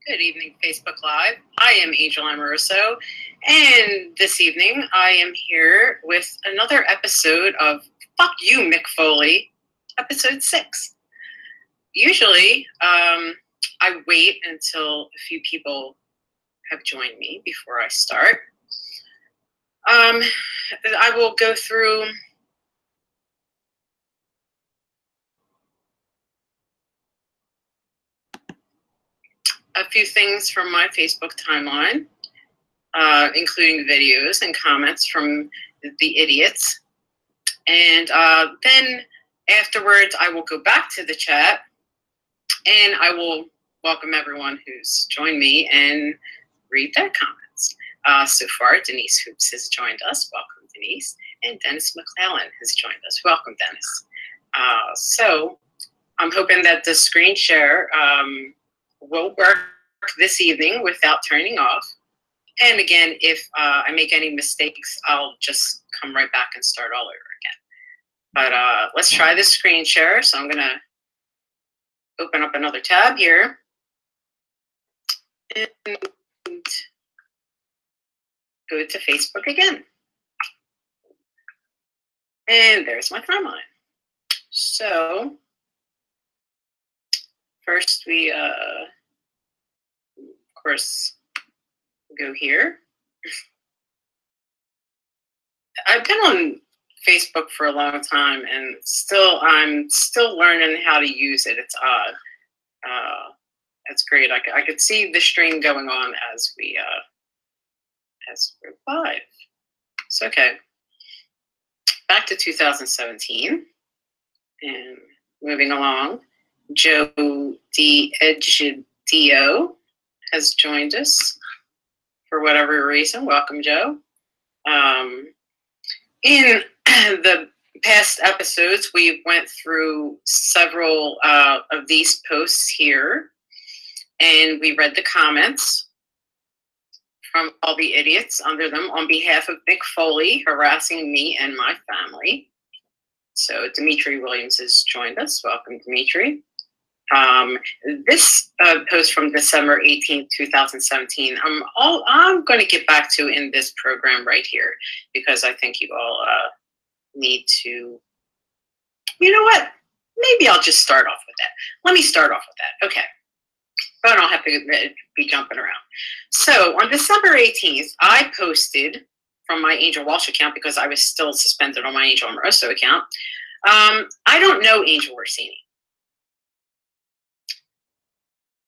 Good evening, Facebook Live. I am Angel Amoroso, and this evening I am here with another episode of Fuck You, Mick Foley, episode 6. Usually, I wait until a few people have joined me before I start. I will go through a few things from my Facebook timeline, including videos and comments from the idiots. And then afterwards, I will go back to the chat and I will welcome everyone who's joined me and read their comments. So far, Denise Hoops has joined us. Welcome, Denise. And Dennis McClellan has joined us. Welcome, Dennis. So I'm hoping that the screen share will work this evening without turning off. And again, if I make any mistakes, I'll just come right back and start all over again. But let's try the screen share. So I'm going to open up another tab here. And go to Facebook again. And there's my timeline. So first we, of course, go here. I've been on Facebook for a long time, and I'm still learning how to use it. It's odd. That's great. I could see the stream going on as we're live. It's okay. Back to 2017, and moving along, Joe D'Egidio has joined us for whatever reason. Welcome, Joe. In the past episodes, we went through several of these posts here, and we read the comments from all the idiots under them on behalf of Mick Foley harassing me and my family. So Dimitri Williams has joined us. Welcome, Dimitri. This post from December 18th, 2017, I'm going to get back to in this program right here, because I think you all need to, you know what? Maybe I'll just start off with that. Let me start off with that. Okay. But I don't have to be jumping around. So on December 18th, I posted from my Angel Walsh account, because I was still suspended on my Angel Amoroso account. I don't know Angel Orsini.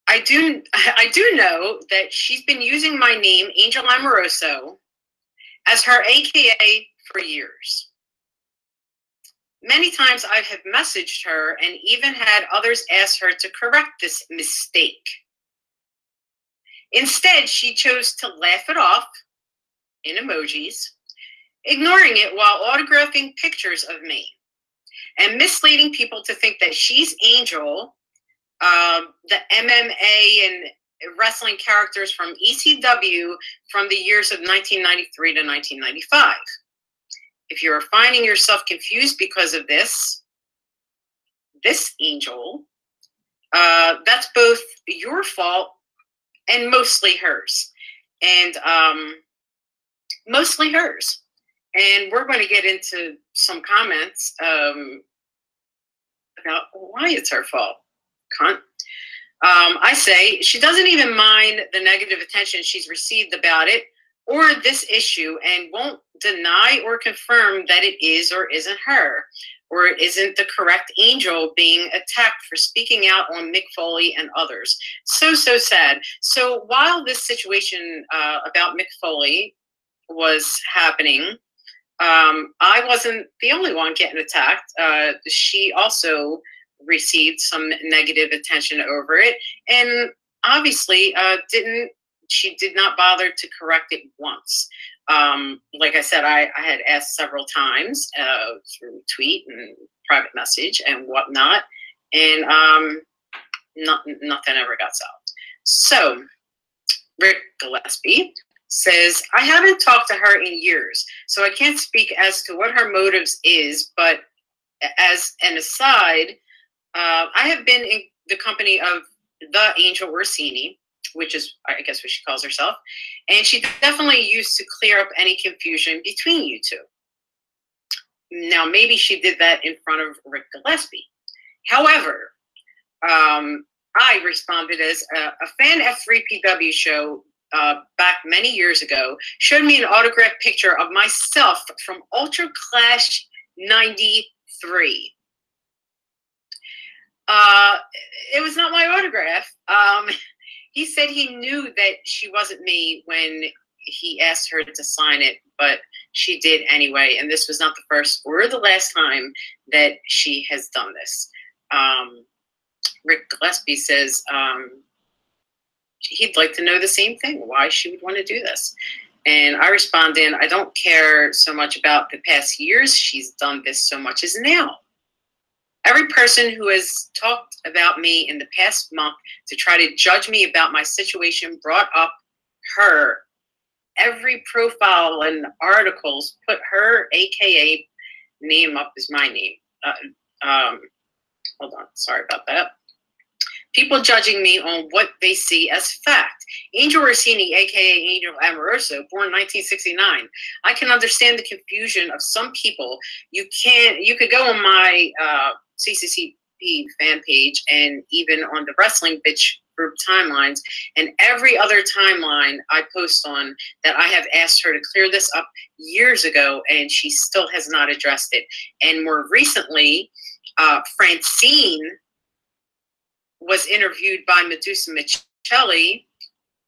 I do know that she's been using my name, Angel Amoroso, as her AKA for years. Many times I have messaged her and even had others ask her to correct this mistake. Instead, she chose to laugh it off in emojis, ignoring it while autographing pictures of me and misleading people to think that she's Angel, the MMA and wrestling characters from ECW from the years of 1993 to 1995. If you're finding yourself confused because of this Angel, that's both your fault and mostly hers. And mostly hers. And we're going to get into some comments about why it's her fault. Cunt. I say she doesn't even mind the negative attention she's received about it or this issue, and won't deny or confirm that it is or isn't her, or it isn't the correct Angel being attacked for speaking out on Mick Foley and others. So sad. So while this situation about Mick Foley was happening, I wasn't the only one getting attacked. She also received some negative attention over it, and obviously she did not bother to correct it once. Like I said, I had asked several times through tweet and private message and whatnot, and nothing ever got solved. So Rick Gillespie says, I haven't talked to her in years, so I can't speak as to what her motives is, but as an aside, I have been in the company of the Angel Orsini, which is, I guess, what she calls herself. And she definitely used to clear up any confusion between you two. Now, maybe she did that in front of Rick Gillespie. However, I responded as a fan F3PW show back many years ago showed me an autographed picture of myself from Ultra Clash 93. It was not my autograph. He said he knew that she wasn't me when he asked her to sign it, but she did anyway. And this was not the first or the last time that she has done this. Rick Gillespie says he'd like to know the same thing, why she would want to do this. And I responded, I don't care so much about the past years she's done this so much as now. Every person who has talked about me in the past month to try to judge me about my situation brought up her. Every profile and articles put her, AKA name up as my name. Hold on, sorry about that. People judging me on what they see as fact. Angel Orsini, aka Angel Amoroso, born 1969. I can understand the confusion of some people. You could go on my CCCP fan page and even on the Wrestling Bitch group timelines and every other timeline I post on that I have asked her to clear this up years ago, and she still has not addressed it. And more recently, Francine was interviewed by Medusa Michelli,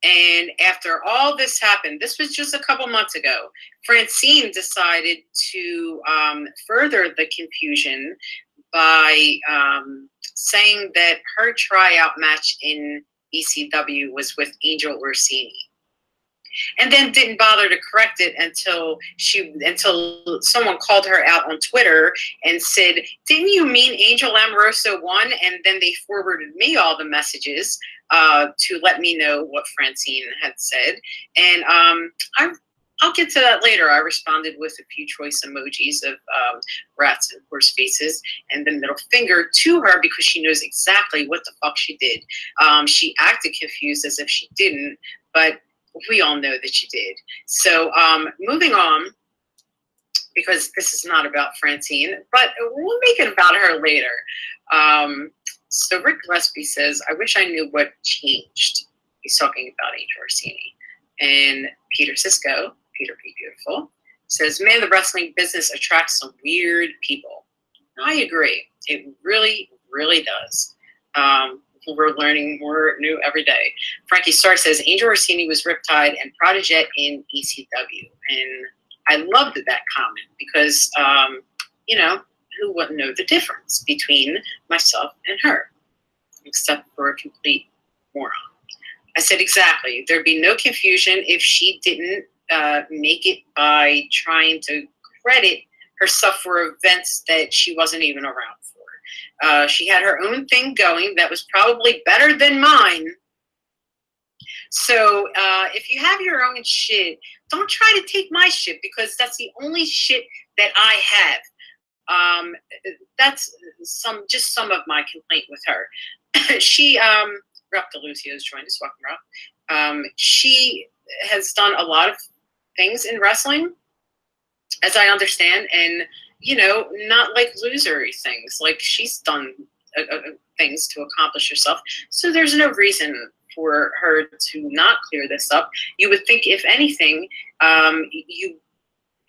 and after all this happened, this was just a couple months ago, Francine decided to further the confusion by saying that her tryout match in ECW was with Angel Orsini, and then didn't bother to correct it until someone called her out on Twitter and said, "Didn't you mean Angel Amoroso won?" And then they forwarded me all the messages to let me know what Francine had said, and I'll get to that later. I responded with a few choice emojis of rats and horse faces and the middle finger to her because she knows exactly what the fuck she did. She acted confused as if she didn't, but we all know that she did. So moving on, because this is not about Francine, but we'll make it about her later. So Rick Gillespie says, I wish I knew what changed. He's talking about Angel Orsini. And Peter Sisko, Peter P. Beautiful, says, man, the wrestling business attracts some weird people. I agree. It really, really does. We're learning more new every day. Frankie Starr says, Angel Orsini was Riptide and Prodigy in ECW. And I loved that comment because, you know, who wouldn't know the difference between myself and her, except for a complete moron. I said, exactly. There'd be no confusion if she didn't make it by trying to credit herself for events that she wasn't even around for. She had her own thing going that was probably better than mine. So if you have your own shit, don't try to take my shit because that's the only shit that I have. That's just some of my complaint with her. She, Rock DeLucio is joined us. Welcome, Rock. She has done a lot of things in wrestling, as I understand, and, you know, not like losery things. Like, she's done things to accomplish herself. So there's no reason for her to not clear this up. You would think, if anything,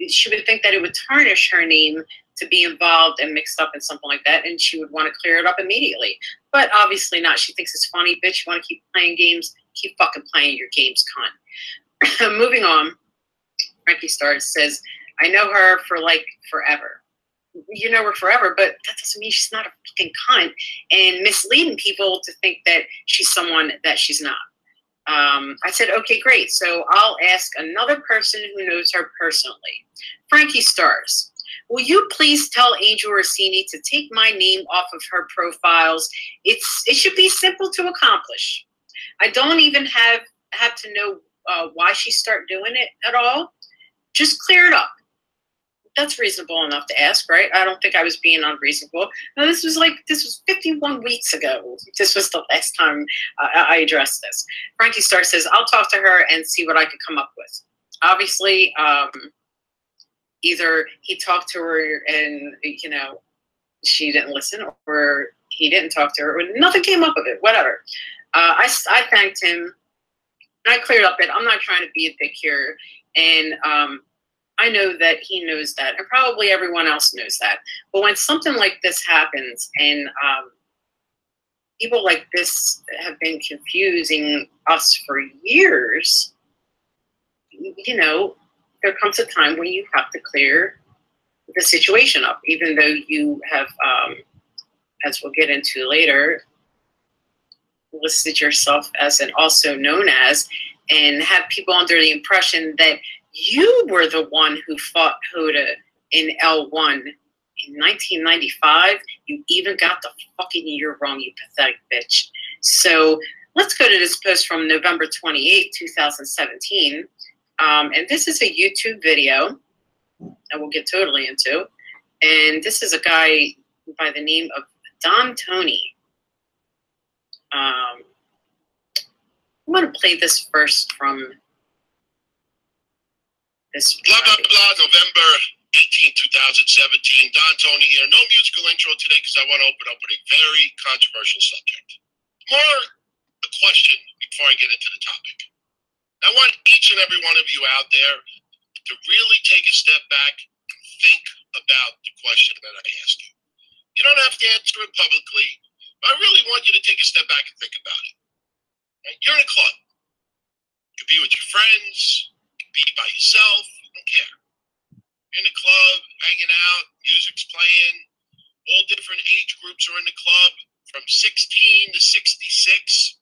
she would think that it would tarnish her name to be involved and mixed up in something like that, and she would want to clear it up immediately. But obviously not. She thinks it's funny. Bitch, you want to keep playing games? Keep fucking playing your games, cunt. Moving on, Frankie Starr says, I know her for, like, forever. You know her forever, but that doesn't mean she's not a fucking cunt and misleading people to think that she's someone that she's not. I said, okay, great. So I'll ask another person who knows her personally. Frankie Stars, will you please tell Angel Orsini to take my name off of her profiles? It should be simple to accomplish. I don't even have to know why she started doing it at all. Just clear it up. That's reasonable enough to ask, right? I don't think I was being unreasonable. No, this was 51 weeks ago. This was the last time I addressed this. Frankie Star says, I'll talk to her and see what I could come up with. Obviously, either he talked to her and, she didn't listen, or he didn't talk to her. Nothing came up of it, whatever. I thanked him, and I cleared up that I'm not trying to be a dick here. And I know that he knows that, and probably everyone else knows that. But when something like this happens, and people like this have been confusing us for years, there comes a time when you have to clear the situation up, even though you have, as we'll get into later, listed yourself as an also known as, and have people under the impression that you were the one who fought Hoda in L1 in 1995. You even got the fucking year wrong, you pathetic bitch. So let's go to this post from November 28th, 2017. And this is a YouTube video that we'll get totally into. And this is a guy by the name of Don Tony. I'm going to play this first from this. Blah, blah, blah, November 18, 2017. Don Tony here. No musical intro today because I want to open up with a very controversial subject. More a question before I get into the topic. I want each and every one of you out there to really take a step back and think about the question that I ask you. You don't have to answer it publicly, but I really want you to take a step back and think about it. Right? You're in a club. You could be with your friends, you could be by yourself, you don't care. You're in the club, hanging out, music's playing, all different age groups are in the club, from 16 to 66.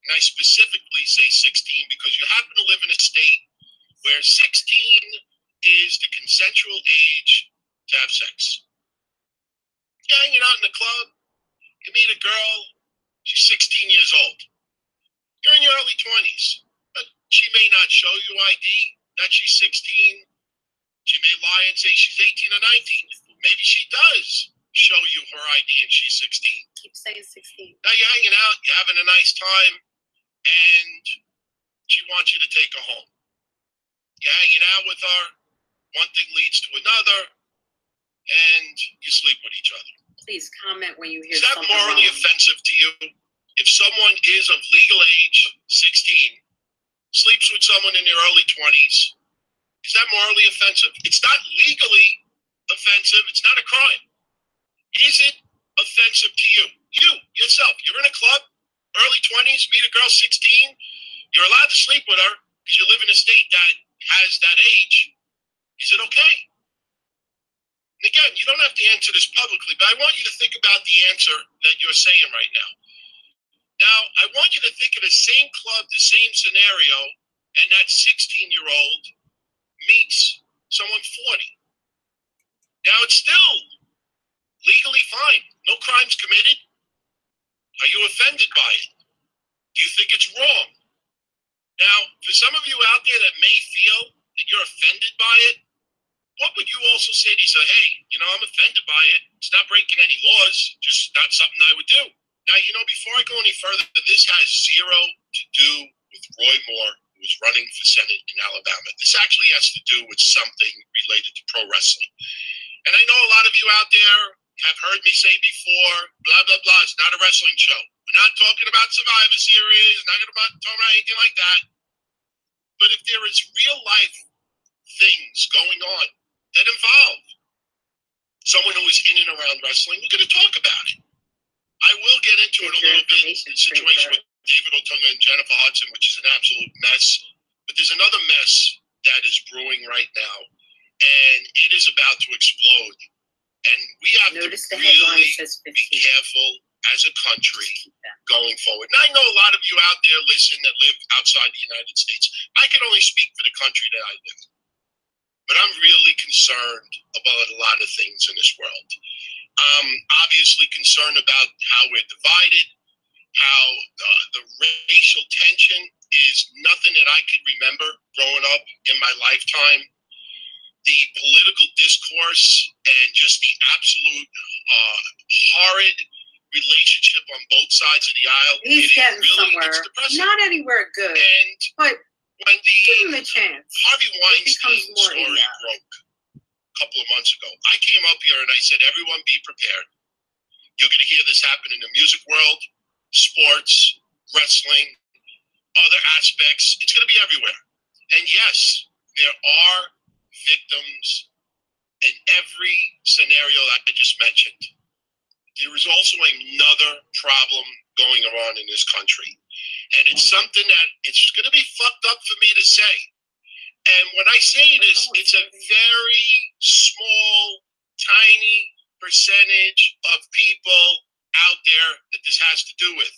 And I specifically say 16 because you happen to live in a state where 16 is the consensual age to have sex. You're hanging out in the club, you meet a girl, she's 16 years old. You're in your early 20s, but she may not show you ID that she's 16. She may lie and say she's 18 or 19. Maybe she does show you her ID and she's 16. Keep saying 16. Now you're hanging out, you're having a nice time, and she wants you to take her home. You're hanging out with her, one thing leads to another, and you sleep with each other. Please comment when you hear something. Is that morally wrong. offensive to you? If someone is of legal age, 16, sleeps with someone in their early 20s, is that morally offensive? It's not legally offensive. It's not a crime. Is it offensive to you? You, yourself, you're in a club, early 20s, meet a girl 16, you're allowed to sleep with her because you live in a state that has that age. Is it okay? And again, you don't have to answer this publicly, but I want you to think about the answer that you're saying right now. Now, I want you to think of the same club, the same scenario, and that 16-year-old meets someone 40. Now, it's still legally fine. No crimes committed. Are you offended by it? Do you think it's wrong? Now, for some of you out there that may feel that you're offended by it, what would you also say to yourself? Hey, I'm offended by it. It's not breaking any laws, just not something I would do. Now, before I go any further, this has zero to do with Roy Moore, who was running for Senate in Alabama. This actually has to do with something related to pro wrestling. And I know a lot of you out there have heard me say before, blah, blah, blah, it's not a wrestling show. We're not talking about Survivor Series, not talking about anything like that. But if there is real life things going on that involve someone who is in and around wrestling, we're going to talk about it. I will get into it a little bit, the situation with David Otunga and Jennifer Hudson, which is an absolute mess. But there's another mess that is brewing right now, and it is about to explode. And we have to really be careful as a country going forward. And I know a lot of you out there listen that live outside the United States. I can only speak for the country that I live in. But I'm really concerned about a lot of things in this world. Obviously concerned about how we're divided, how the racial tension is nothing that I could remember growing up in my lifetime. the political discourse and just the absolute horrid relationship on both sides of the aisle. He's getting somewhere. It's depressing. Not anywhere good. And but when give him a chance. Harvey Weinstein story broke a couple of months ago, I came up here and I said, everyone be prepared. You're going to hear this happen in the music world, sports, wrestling, other aspects. It's going to be everywhere. And yes, there are victims in every scenario that I just mentioned. There is also another problem going on in this country. And it's something that it's going to be fucked up for me to say. And when I say this, it's a very small, tiny percentage of people out there that this has to do with.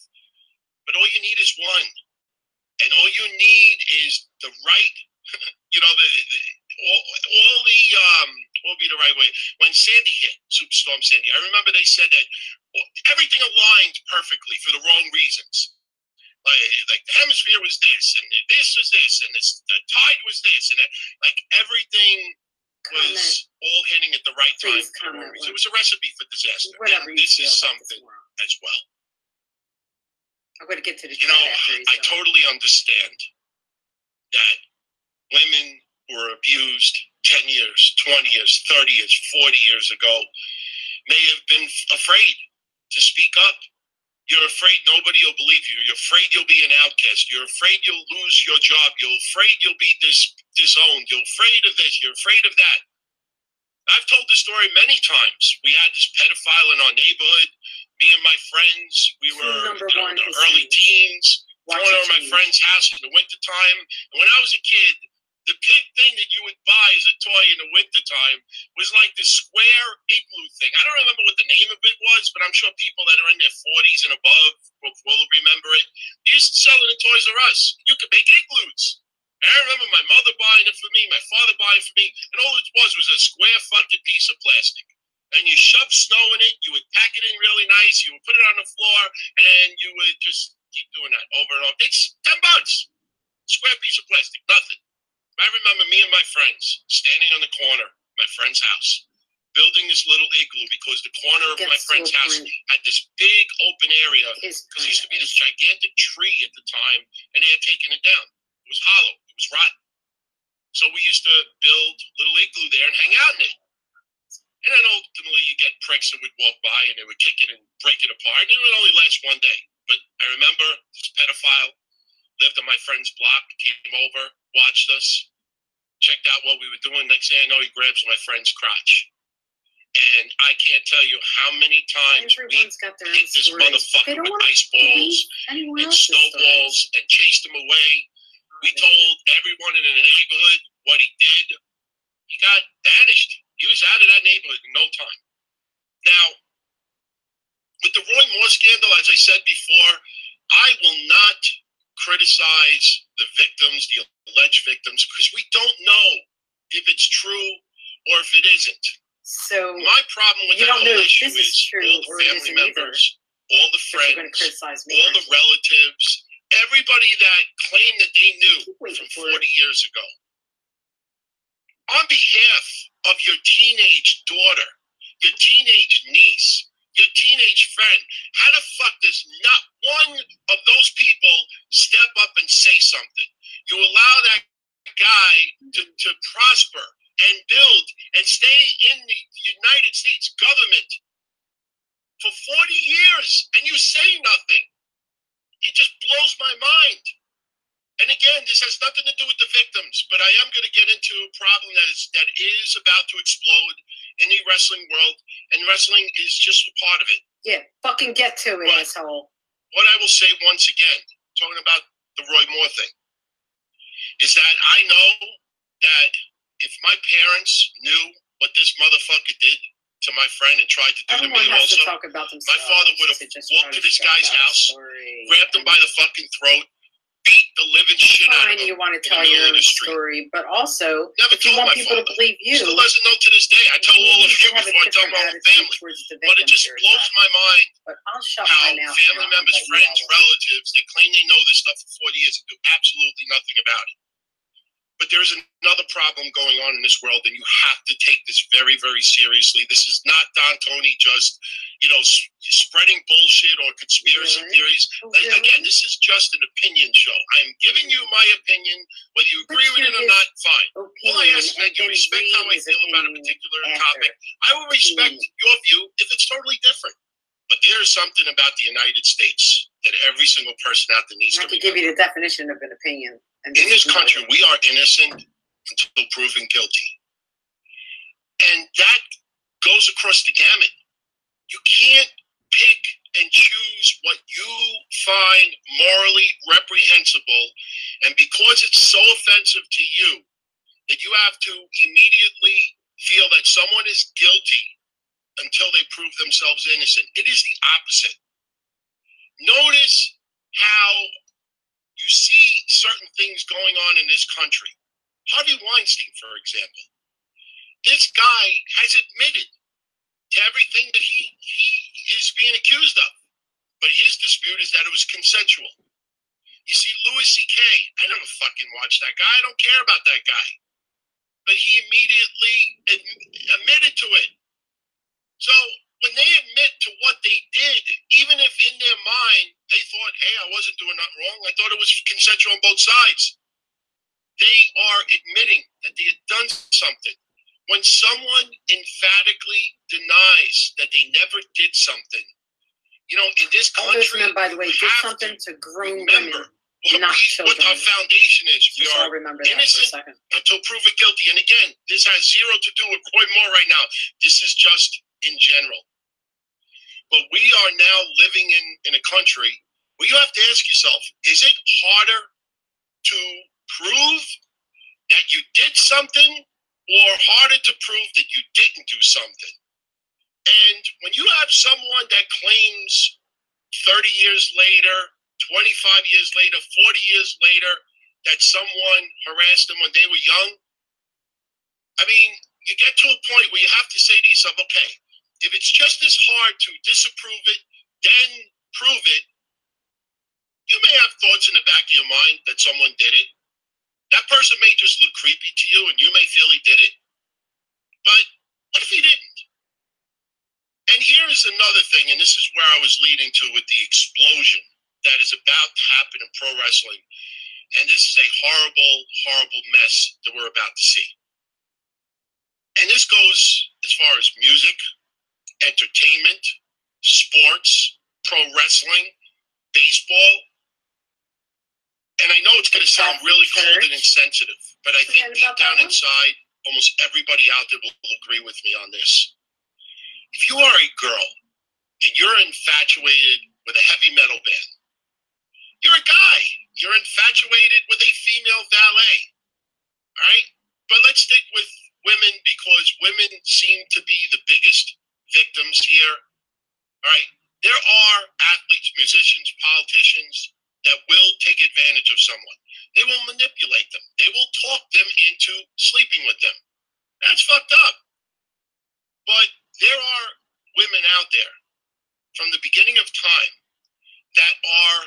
But all you need is one. And all you need is the right, what would be the right way? When Sandy hit, Superstorm Sandy, I remember they said that everything aligned perfectly for the wrong reasons. Like the hemisphere was this, and this was this, and the tide was this, and everything was all hitting at the right time for the wrong reason. It was a recipe for disaster. And this is something as well. I'm going to get to the I totally understand that women were abused 10 years, 20 years, 30 years, 40 years ago may have been afraid to speak up. You're afraid nobody will believe you. You're afraid you'll be an outcast. You're afraid you'll lose your job. You're afraid you'll be disowned. You're afraid of this. You're afraid of that. I've told this story many times. We had this pedophile in our neighborhood. Me and my friends, we were in the early teens, going over my friend's house in the wintertime. And when I was a kid, the big thing that you would buy as a toy in the wintertime was like the square igloo thing. I don't remember what the name of it was, but I'm sure people that are in their 40s and above will remember it. They used to sell it in Toys R Us. You could make igloos. And I remember my mother buying it for me, my father buying it for me, and all it was a square fucking piece of plastic. And you shove snow in it, you would pack it in really nice, you would put it on the floor, and then you would just keep doing that over and over. It's $10. Square piece of plastic, nothing. I remember me and my friends standing on the corner of my friend's house, building this little igloo because the corner of my friend's house had this big open area because there used to be this gigantic tree at the time, and they had taken it down. It was hollow. It was rotten. So we used to build little igloo there and hang out in it. And then ultimately you get pricks that would walk by and they would kick it and break it apart. And it would only last one day. But I remember this pedophile lived on my friend's block, came over, watched us, checked out what we were doing. Next thing I know, he grabs my friend's crotch. And I can't tell you how many times we hit this motherfucker with ice balls and snowballs and chased him away. We told everyone in the neighborhood what he did. He got banished. He was out of that neighborhood in no time. Now, with the Roy Moore scandal, as I said before, I will not criticize the victims, the alleged victims, because we don't know if it's true or if it isn't. So my problem with that whole issue is all the family members, all the friends, all the relatives, everybody that claimed that they knew from 40 years ago. On behalf of your teenage daughter, your teenage niece, your teenage friend, how the fuck does not one of those people step up and say something? You allow that guy to prosper and build and stay in the United States government for 40 years and you say nothing. It just blows my mind. And again, this has nothing to do with the victims, but I am going to get into a problem that is about to explode in the wrestling world, and wrestling is just a part of it. Yeah, fucking get to it, asshole. What I will say once again, talking about the Roy Moore thing, is that I know that if my parents knew what this motherfucker did to my friend and tried to do to me also, my father would have walked to this guy's house, grabbed him by the fucking throat, beat the living shit out of him. You want to tell your story, but also never if you want people to believe you. Still doesn't know to this day. I tell all of you before I tell my whole family. But it just blows my mind how family members, friends, relatives, they claim they know this stuff for 40 years and do absolutely nothing about it. But there's another problem going on in this world, and you have to take this very, very seriously. This is not Don Tony just, spreading bullshit or conspiracy theories. Again, this is just an opinion show. I'm giving you my opinion. Whether you agree with it or not, fine. All I ask is that you respect how I feel about a particular topic. I will respect your view if it's totally different. But there is something about the United States that every single person out there needs to give you the definition of an opinion. In this country, we are innocent until proven guilty. And that goes across the gamut. You can't pick and choose what you find morally reprehensible. And because it's so offensive to you, that you have to immediately feel that someone is guilty until they prove themselves innocent. It is the opposite. Notice how you see certain things going on in this country. Harvey Weinstein, for example. This guy has admitted to everything that he is being accused of. But his dispute is that it was consensual. You see, Louis C.K., I never fucking watched that guy. I don't care about that guy. But he immediately admitted to it. So when they admit to what they did, even if in their mind they thought, hey, I wasn't doing nothing wrong, I thought it was consensual on both sides, they are admitting that they had done something. When someone emphatically denies that they never did something, in this country, men, by the way, did something to groom women, not children. What our foundation is. We are innocent until proven guilty. And again, this has zero to do with Roy Moore right now. This is just in general. But we are now living in a country where you have to ask yourself, is it harder to prove that you did something or harder to prove that you didn't do something? And when you have someone that claims 30 years later, 25 years later, 40 years later, that someone harassed them when they were young, I mean, you get to a point where you have to say to yourself, okay, if it's just as hard to disapprove it, then prove it, you may have thoughts in the back of your mind that someone did it. That person may just look creepy to you and you may feel he did it. But what if he didn't? And here is another thing, and this is where I was leading to with the explosion that is about to happen in pro wrestling. And this is a horrible, horrible mess that we're about to see. And this goes as far as music, entertainment, sports, pro wrestling, baseball. And I know it's going to sound really cold and insensitive, but I think deep down inside, almost everybody out there will agree with me on this. If you are a girl and you're infatuated with a heavy metal band, you're a guy. You're infatuated with a female valet, all right? But let's stick with women because women seem to be the biggest victims here, all right? There are athletes, musicians, politicians that will take advantage of someone. They will manipulate them. They will talk them into sleeping with them. That's fucked up. But there are women out there from the beginning of time that are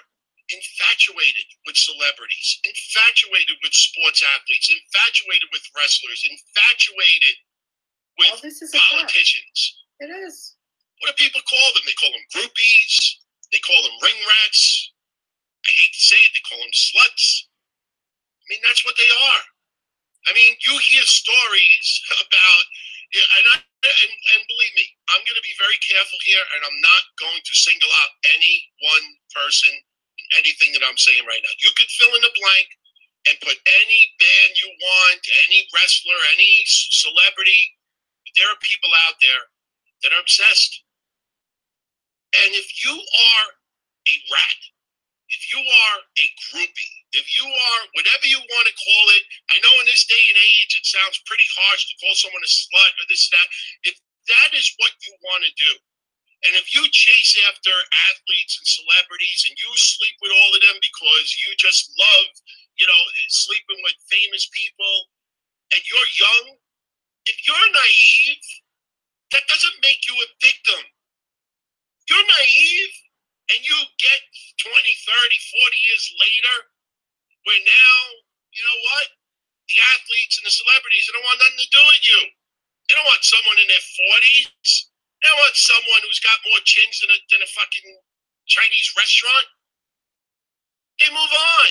infatuated with celebrities, infatuated with sports athletes, infatuated with wrestlers, infatuated with politicians. It is. What do people call them? They call them groupies. They call them ring rats. I hate to say it, they call them sluts. I mean, that's what they are. I mean, you hear stories about, and believe me, I'm going to be very careful here, and I'm not going to single out any one person in anything that I'm saying right now. You could fill in a blank and put any band you want, any wrestler, any celebrity. But there are people out there that are obsessed. And if you are a rat, if you are a groupie, if you are whatever you want to call it, I know in this day and age it sounds pretty harsh to call someone a slut or this, that. If that is what you want to do, and if you chase after athletes and celebrities and you sleep with all of them because you just love, sleeping with famous people, and you're young, if you're naive, that doesn't make you a victim. You're naive, and you get 20, 30, 40 years later, where now, you know what? the athletes and the celebrities. They don't want nothing to do with you. They don't want someone in their 40s. They don't want someone who's got more chins than a fucking Chinese restaurant. They move on.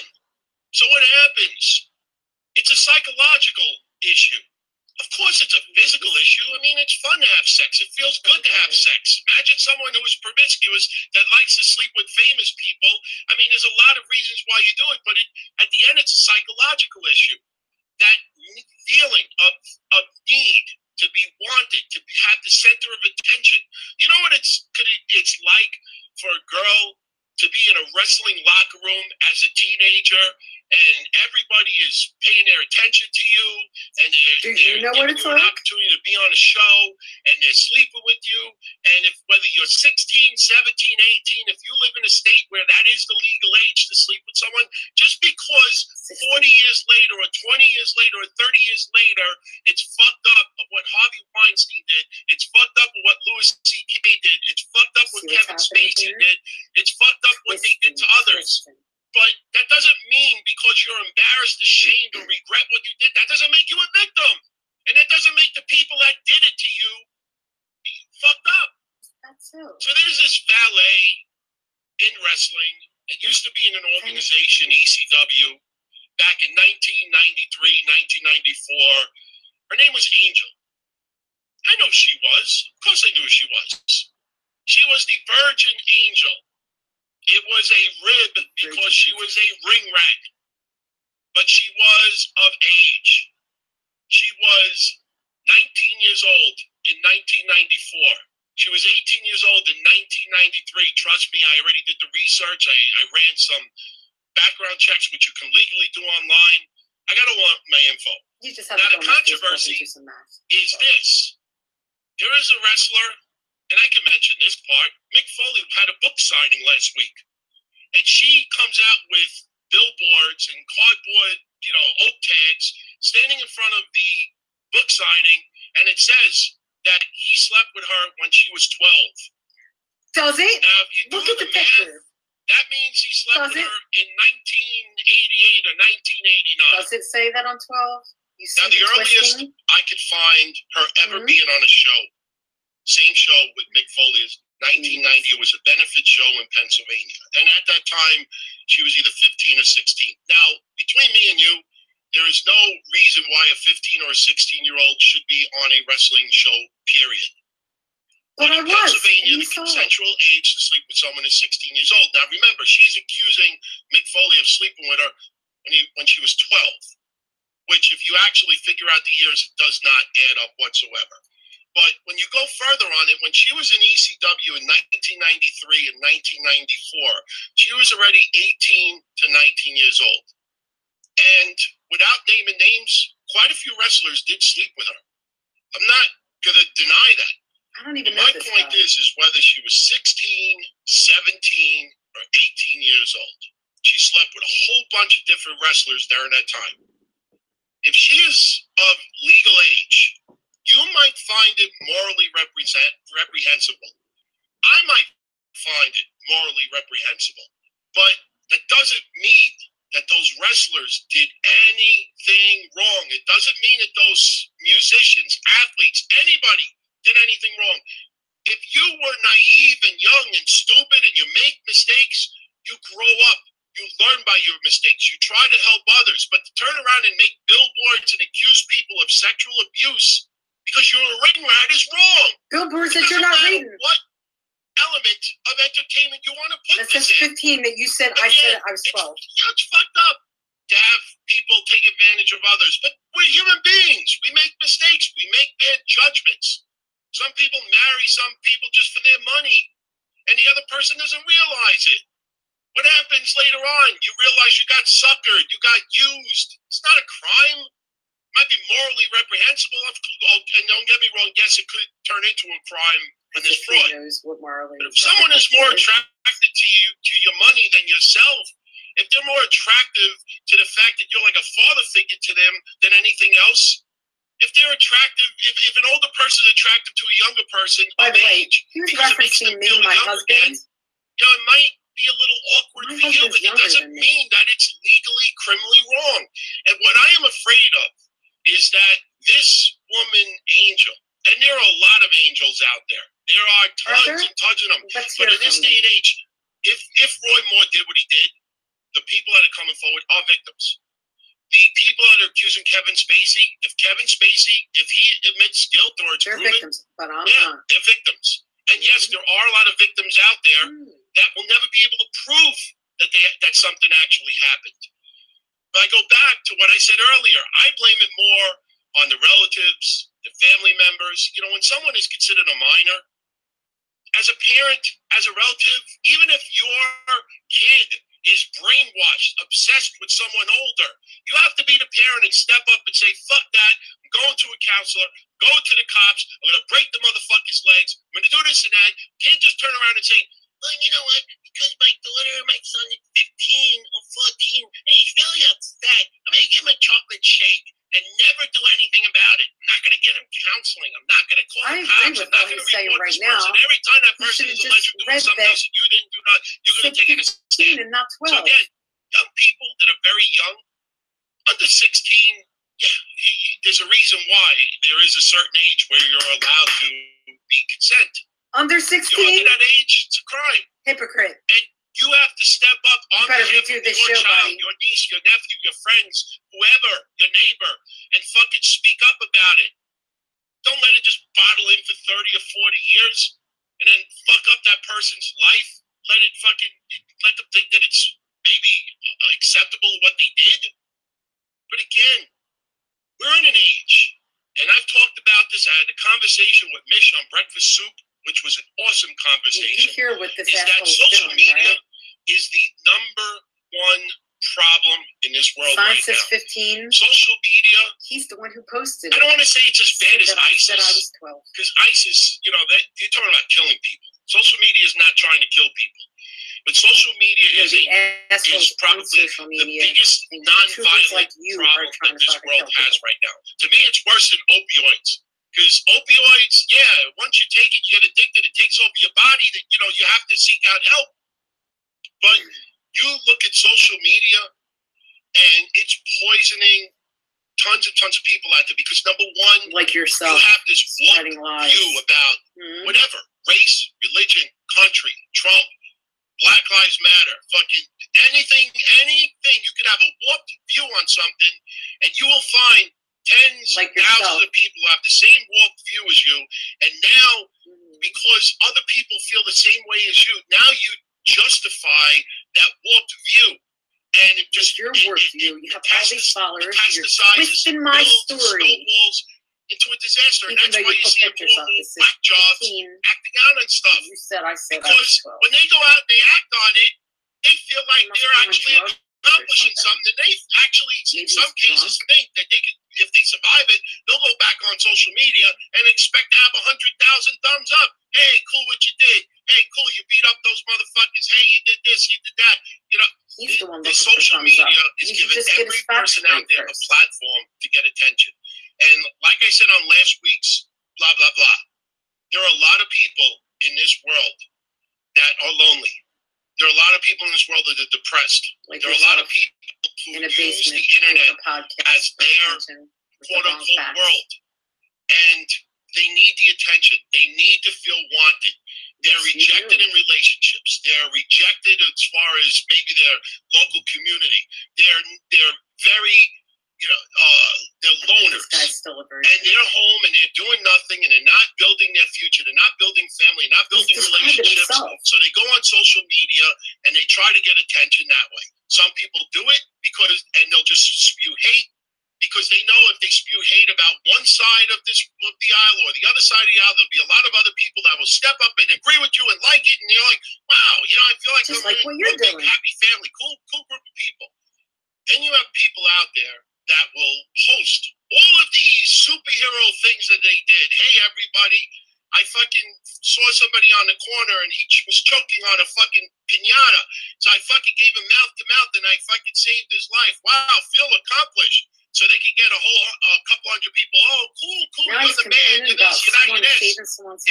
So what happens? It's a psychological issue. Of course, it's a physical issue. I mean, it's fun to have sex. It feels good to have sex. Imagine someone who is promiscuous that likes to sleep with famous people. I mean, there's a lot of reasons why you do it, but at the end, it's a psychological issue. That feeling of need, to be wanted, to have the center of attention. You know what it's like for a girl to be in a wrestling locker room as a teenager, and everybody is paying their attention to you, and they're giving you an opportunity to be on a show, and they're sleeping with you, and whether you're 16, 17, 18, if you live in a state where that is the legal age to sleep with someone, just because 40 years later or 20 years later or 30 years later, it's fucked up of what Harvey Weinstein did, it's fucked up of what Louis C.K. did, it's fucked up what Kevin Spacey did, it's fucked up what they did to others. But that doesn't mean because you're embarrassed, ashamed, or regret what you did, that doesn't make you a victim. And that doesn't make the people that did it to you fucked up. That's so. So there's this valet in wrestling. It used to be in an organization, ECW, back in 1993, 1994. Her name was Angel. I know who she was. Of course I knew who she was. She was the Virgin Angel. It was a rib because she was a ring rat. But she was of age. She was 19 years old in 1994. She was 18 years old in 1993. Trust me, I already did the research. I ran some background checks, which you can legally do online. I got all my info. You just have now, the controversy is this. There is a wrestler, and I can mention this part. Mick Foley had a book signing last week. And she comes out with billboards and cardboard, oak tags, standing in front of the book signing, and it says that he slept with her when she was 12. Does it? Now, if you look at the math, picture. that means he slept with her in 1988 or 1989. Does it say that on 12? You see now, the earliest I could find her ever being on a show, same show with Mick Foley, is 1990. It was a benefit show in Pennsylvania. And at that time, she was either 15 or 16. Now, between me and you, there is no reason why a 15 or a 16-year-old should be on a wrestling show, period. But in Pennsylvania, the consensual age to sleep with someone is 16 years old. Now, remember, she's accusing Mick Foley of sleeping with her when she was 12, which, if you actually figure out the years, it does not add up whatsoever. But when you go further on it, when she was in ECW in 1993 and 1994, she was already 18 to 19 years old. And without naming names, quite a few wrestlers did sleep with her. I'm not going to deny that. I don't even know my point is whether she was 16, 17, or 18 years old. She slept with a whole bunch of different wrestlers during that time. If she is of legal age, you might find it morally reprehensible. I might find it morally reprehensible. But that doesn't mean that those wrestlers did anything wrong. It doesn't mean that those musicians, athletes, anybody did anything wrong. If you were naive and young and stupid and you make mistakes, you grow up. You learn by your mistakes. You try to help others. But to turn around and make billboards and accuse people of sexual abuse because you're a ring rat is wrong. Billboards that you're not reading. What element of entertainment you want to put this in? 15 that you said. Again, I said I was 12. It's fucked up to have people take advantage of others. But we're human beings. We make mistakes. We make bad judgments. Some people marry some people just for their money, and the other person doesn't realize it. What happens later on? You realize you got suckered. You got used. It's not a crime. Might be morally reprehensible, and don't get me wrong, yes, it could turn into a crime when there's fraud. But if someone is more attracted to you, to your money than yourself, if they're more attractive to the fact that you're like a father figure to them than anything else, if they're attractive, if an older person is attractive to a younger person of age, here's referencing me, my husband. Again, it might be a little awkward for you, but it doesn't mean that it's legally, criminally wrong. And what I am afraid of is that this woman, Angel, and there are a lot of angels out there. There are tons and tons of them. But in this day and age, if Roy Moore did what he did, the people that are coming forward are victims. The people that are accusing Kevin Spacey, if he admits guilt or it's proven, victims, but they're victims. And yes, there are a lot of victims out there that will never be able to prove that something actually happened. But I go back to what I said earlier. I blame it more on the relatives, the family members. You know, when someone is considered a minor, as a parent, as a relative, even if your kid is brainwashed, obsessed with someone older, you have to be the parent and step up and say, fuck that, I'm going to a counselor, go to the cops, I'm going to break the motherfucker's legs, I'm going to do this and that. You can't just turn around and say, well, you know what, because my daughter or my son is 15 or 14, and he's really upset, I'm going to give him a chocolate shake and never do anything about it. I'm not going to get him counseling. I'm not going to call the cops. I'm not going to report this person. Every time that person is alleged of doing something else that you didn't do, you're going to take it as a stand. And not 12. So again, young people that are very young, under 16, there's a reason why there is a certain age where you're allowed to be consent. Under 16? You're under that age, it's a crime. Hypocrite. And you have to step up on behalf of your child, your niece, your nephew, your friends, whoever, your neighbor, and fucking speak up about it. Don't let it just bottle in for 30 or 40 years and then fuck up that person's life. Let them think that it's maybe acceptable what they did. But again, we're in an age, and I've talked about this. I had a conversation with Mish on Breakfast Soup, which was an awesome conversation. You hear what this is that social doing, media right? is the number one problem in this world right now. 15. Social media. He's the one who posted I don't want to say it's as bad as ISIS. I was 12. Because ISIS, you know, they're talking about killing people. Social media is not trying to kill people. But social media is probably the biggest nonviolent problem that this world has right now. To me, it's worse than opioids. Because opioids, once you take it, you get addicted. It takes over your body. That you have to seek out help. But you look at social media, and it's poisoning tons and tons of people out there. Because number one, like yourself, you have this warped view about whatever race, religion, country, Trump, Black Lives Matter, fucking anything. You could have a warped view on something, and you will find tens of thousands of people who have the same warped view as you, and now because other people feel the same way as you, now you justify that warped view, and it just your warped view. You have all these followers. You're twisting my story snowballs into a disaster, and that's why you see more black jobs acting out on stuff. You said because when they go out and they act on it, they feel like they're actually accomplishing something. They actually, in some cases, think that they can, if they survive it, they'll go back on social media and expect to have 100,000 thumbs up. Hey, cool what you did. Hey, cool, you beat up those motherfuckers. Hey, you did this, you did that. He's the one the social media is giving every person out there a platform to get attention. And like I said on last week's blah, blah, blah, there are a lot of people in this world that are lonely. There are a lot of people in this world that are depressed. There are a lot of people who use the internet as their quote-unquote world. And they need the attention. They need to feel wanted. They're rejected in relationships. They're rejected as far as maybe their local community. They're very, they're loners. And they're home and they're doing nothing and they're not building their future. They're not building family, not building relationships. So they go on social media and they try to get attention that way. Some people do it and they'll just spew hate. Because they know if they spew hate about one side of the aisle or the other side of the aisle, there'll be a lot of other people that will step up and agree with you and like it. And you're like, wow, I feel like just like what you're doing. Happy family, cool group of people. Then you have people out there that will post all of these superhero things that they did. Hey, everybody, I fucking saw somebody on the corner and he was choking on a fucking piñata. So I fucking gave him mouth to mouth and I fucking saved his life. Wow, feel accomplished. so they can get a couple hundred people. Oh, cool, Now you're the man, you're this, you're that, you're this.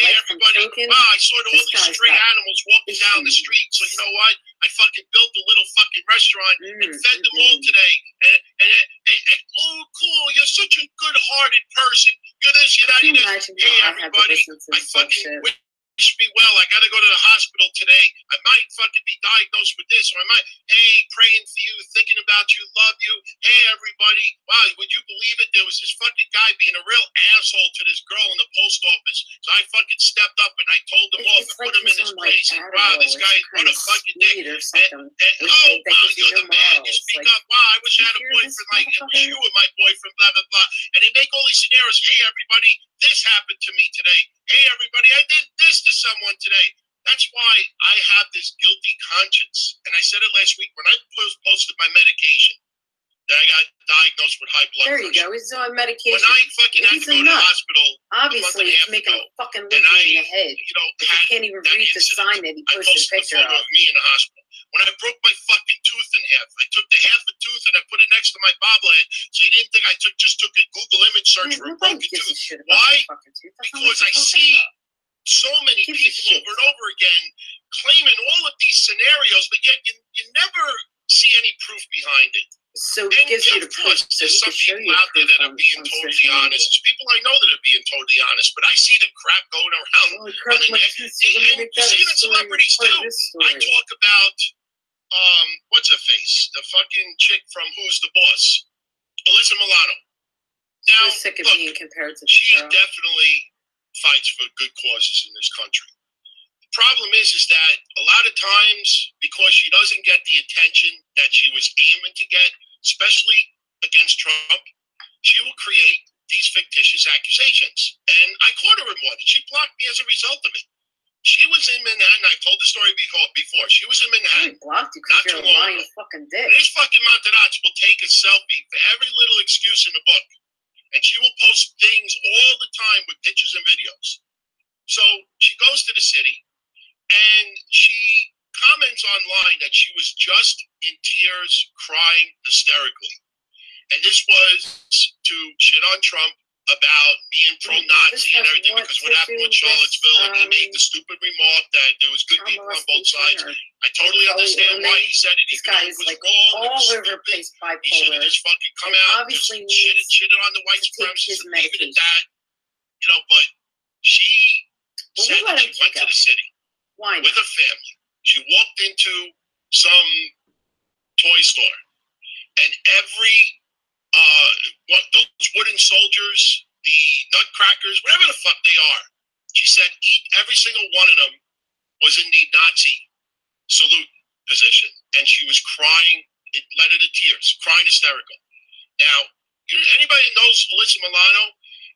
Hey, everybody, wow, I saw all these stray animals walking down the street, so you know what? I fucking built a little fucking restaurant and fed them all today. And oh, cool, you're such a good-hearted person. You're this, you're that, you're this. Hey, everybody, I fucking wish me well. I gotta go to the hospital today. I might fucking be diagnosed with this, or I might, hey, praying for you, thinking about you, love you. Hey, everybody, wow, would you believe it? There was this fucking guy being a real asshole to this girl in the post office. So I fucking stepped up and I told him off and put him in his place. And wow, this guy, what a fucking dick. And oh, wow, you're the man. You speak up. Wow, I wish I had a boyfriend like you. I wish you were my boyfriend, blah, blah, blah. And they make all these scenarios. Hey, everybody, this happened to me today. Hey, everybody, I did this to someone today. That's why I have this guilty conscience. And I said it last week when I posted my medication that I got diagnosed with high blood pressure. There you go. He's on medication. When I fucking had to go to the hospital obviously it's making a fucking loop in your head. You can't even read the sign that he posted a picture of. Me in the hospital. When I broke my fucking tooth in half, I took the half a tooth and I put it next to my bobblehead, so you didn't think I just took a Google image search for a broken tooth. Why? Because I see so many people over and over again claiming all of these scenarios, but yet you never see any proof behind it. So he gives you the proof. There's some people out there that are being totally honest. There's people I know that are being totally honest, but I see the crap going around on the net. And you see the celebrities too. I talk about what's her face? The fucking chick from Who's the Boss? Alyssa Milano. Now, so sick of being compared to she definitely fights for good causes in this country. The problem is that a lot of times, because she doesn't get the attention that she was aiming to get, especially against Trump, she will create these fictitious accusations. And I caught her in one, and she blocked me as a result of it. She was in Manhattan. I told the story before. She was in Manhattan. Blocked you because you're a lying fucking dick. This fucking Materazzi will take a selfie for every little excuse in the book. And she will post things all the time with pictures and videos. So she goes to the city, and she comments online that she was just in tears, crying hysterically. And this was to shit on Trump about being pro-Nazi and everything, because what happened with Charlottesville, and he made the stupid remark that there was good people on both sides. I totally understand why he said it. This guy is like all over the place, bipolar. He should have just fucking come out, just shit it on the white supremacists and leave it at that. You know, but she said that she went to the city with her family. She walked into some toy store, and every those wooden soldiers, the nutcrackers, whatever the fuck they are, she said every single one of them was in the Nazi salute position, and she was crying. It led her to tears, crying hysterical. Now, anybody that knows Alyssa Milano,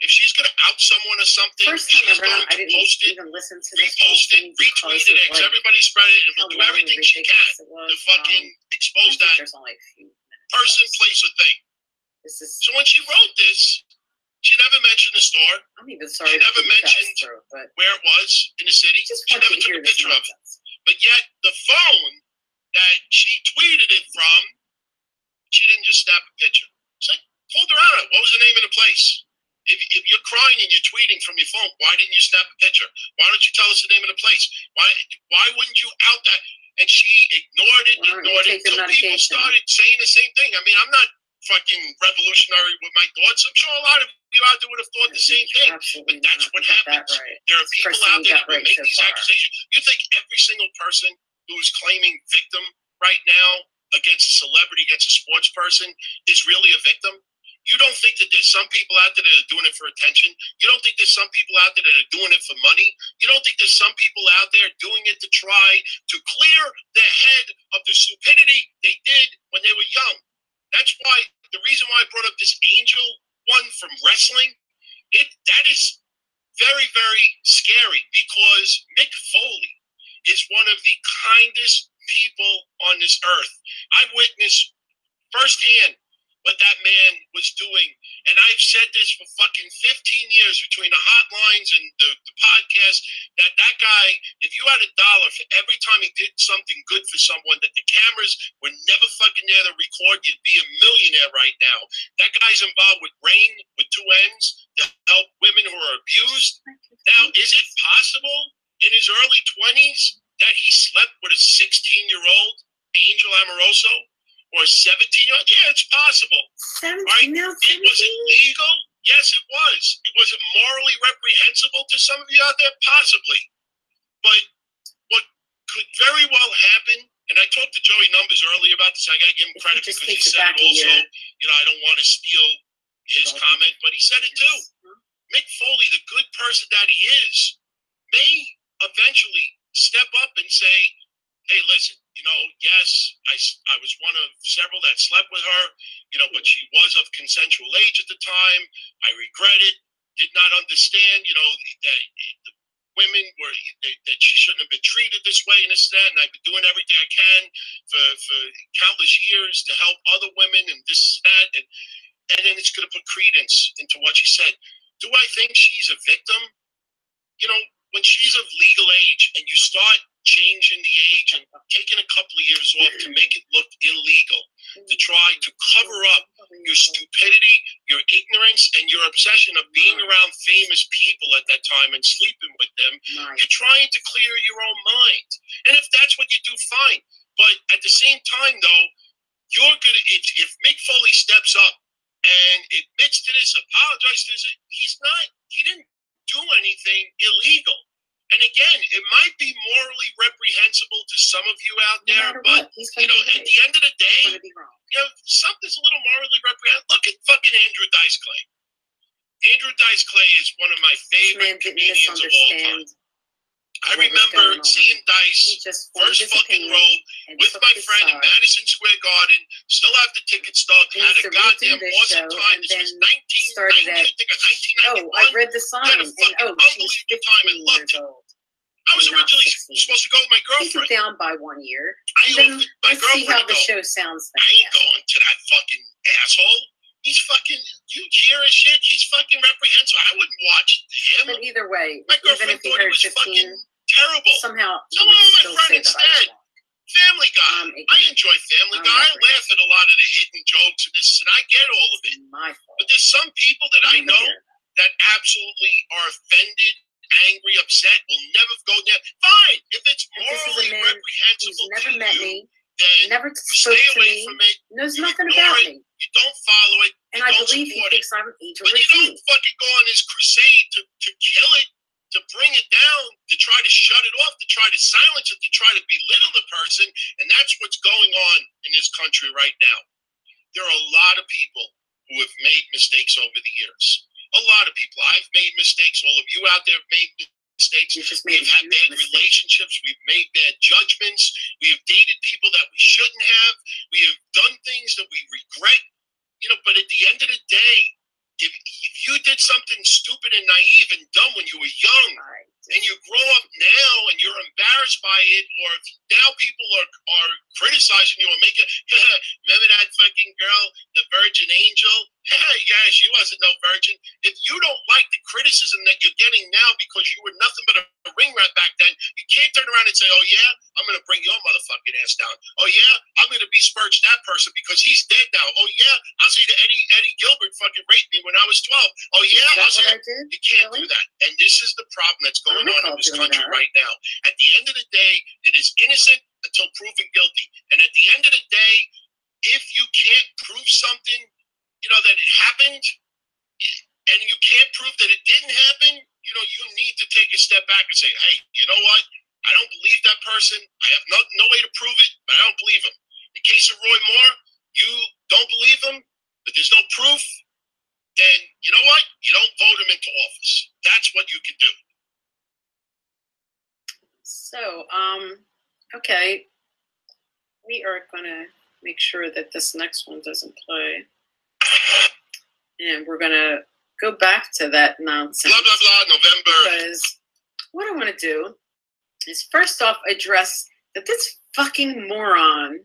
if she's going to out someone or something, she's going to post it, repost it, retweet it, because everybody spread it, and will do everything she can to fucking expose that person, place, or thing. So when she wrote this, she never mentioned the store. I'm even sorry. She never mentioned where it was in the city. She never took a picture of it. But yet the phone that she tweeted it from, she didn't just snap a picture. So I pulled her out. What was the name of the place? If you're crying and you're tweeting from your phone, why didn't you snap a picture? Why don't you tell us the name of the place? Why wouldn't you out that? And she ignored it until people started saying the same thing. I mean, I'm not fucking revolutionary with my thoughts. I'm sure a lot of you out there would have thought the same thing. But that's what happens. There are people out there that will make these accusations. You think every single person who is claiming victim right now against a celebrity, against a sports person, is really a victim? You don't think that there's some people out there that are doing it for attention? You don't think there's some people out there that are doing it for money? You don't think there's some people out there doing it to try to clear their head of the stupidity they did when they were young? That's why the reason why I brought up this Angel one from wrestling, that is very, very scary, because Mick Foley is one of the kindest people on this earth. I witnessed firsthand what that man was doing. And I've said this for fucking 15 years between the hotlines and the podcast, that guy if you had $1 for every time he did something good for someone that the cameras were never fucking there to record, you'd be a millionaire right now. That guy's involved with RAIN, with 2 N's, to help women who are abused. Now, is it possible in his early 20s that he slept with a 16-year-old Angel Amoroso? Or a 17-year-old? Yeah, it's possible. 17, right? now 17? It was illegal? Yes, it was. Was it morally reprehensible to some of you out there? Possibly. But what could very well happen, and I talked to Joey Numbers earlier about this, I got to give him credit because he said it also, I don't want to steal his comment, but he said it too. Mick Foley, the good person that he is, may eventually step up and say, hey, listen, yes, I was one of several that slept with her, but she was of consensual age at the time. I regret it. Did not understand, that the women were, that she shouldn't have been treated this way and this, that, and I've been doing everything I can for countless years to help other women and this, that, and then it's going to put credence into what she said. Do I think she's a victim? When she's of legal age and you start changing the age and taking a couple of years off to make it look illegal, to try to cover up your stupidity, your ignorance, and your obsession of being around famous people at that time and sleeping with them, you're trying to clear your own mind. And if that's what you do, fine. But at the same time, though, you're gonna, if Mick Foley steps up and admits to this, apologizes to this, he didn't do anything illegal. And again, it might be morally reprehensible to some of you out there, but at the end of the day, something's a little morally reprehensible. Look at fucking Andrew Dice Clay. Andrew Dice Clay is one of my favorite comedians of all time. I remember seeing Dice first fucking row with my friend in Madison Square Garden, still have the ticket stub, had a goddamn awesome time. This was 1990, I think, or 1991. Oh, I read the sign, and she was 15 years old. I was originally supposed to go with my girlfriend. Take it down by 1 year. Let's see how the show sounds. I ain't going to that fucking asshole. He's fucking, you hear his shit? He's fucking reprehensible. I wouldn't watch him. But either way, my girlfriend thought it was 15, fucking terrible. Somehow, some of my friends instead. Family Guy. I enjoy Family Guy. I laugh at a lot of the hidden jokes and this, and I get all of it. But there's some people that I know that absolutely are offended, angry, upset, will never go there. Fine. If it's morally reprehensible never met me, then never stay away from it. Knows nothing about me. You don't follow it. And I believe he thinks I'm age But you don't fucking go on this crusade to kill it, to bring it down, to try to shut it off, to try to silence it, to try to belittle the person. And that's what's going on in this country right now. There are a lot of people who have made mistakes over the years. A lot of people. I've made mistakes. All of you out there have made mistakes. We've had bad relationships. We've made bad judgments. We have dated people that we shouldn't have. We have done things that we regret. But at the end of the day, if you did something stupid and naive and dumb when you were young, and you grow up now and you're embarrassed by it, or if now people are criticizing you or making, remember that fucking girl, the virgin angel? Yeah, she wasn't no virgin. If you don't like the criticism that you're getting now because you were nothing but a ring rat back then, you can't turn around and say, oh yeah, I'm going to bring your motherfucking ass down. Oh yeah, I'm going to besmirch that person because he's dead now. Oh yeah, I'll say that Eddie Gilbert fucking raped me when I was 12. Oh yeah, I'll say that. You can't do that. And this is the problem that's going on in this country right now. At the end of the day, it is innocent until proven guilty. And at the end of the day, if you can't prove something, that it happened, and you can't prove that it didn't happen, you need to take a step back and say, hey, you know what? I don't believe that person. I have no way to prove it, but I don't believe him. In case of Roy Moore, you don't believe him, but there's no proof, then you know what? You don't vote him into office. That's what you can do. So, okay. We are going to make sure that this next one doesn't play. And we're going to go back to that nonsense. Blah, blah, blah, November. Because what I want to do is first off address that this fucking moron,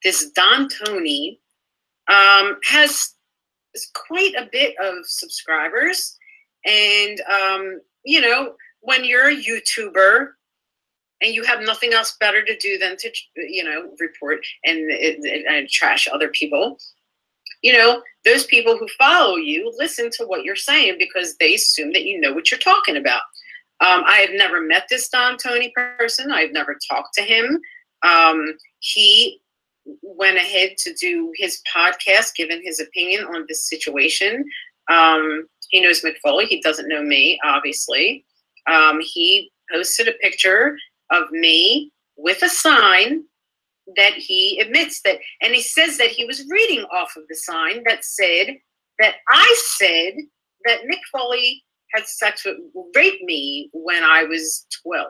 this Don Tony, has quite a bit of subscribers. And, when you're a YouTuber and you have nothing else better to do than to, you know, report and trash other people, you know, those people who follow you listen to what you're saying because they assume that you know what you're talking about. I have never met this Don Tony person. I've never talked to him. He went ahead to do his podcast, giving his opinion on this situation. He knows MICK Foley. He doesn't know me, obviously. He posted a picture of me with a sign that he admits that, and he says that he was reading off of the sign that said that I said that MICK Foley had sex with, raped me when I was 12.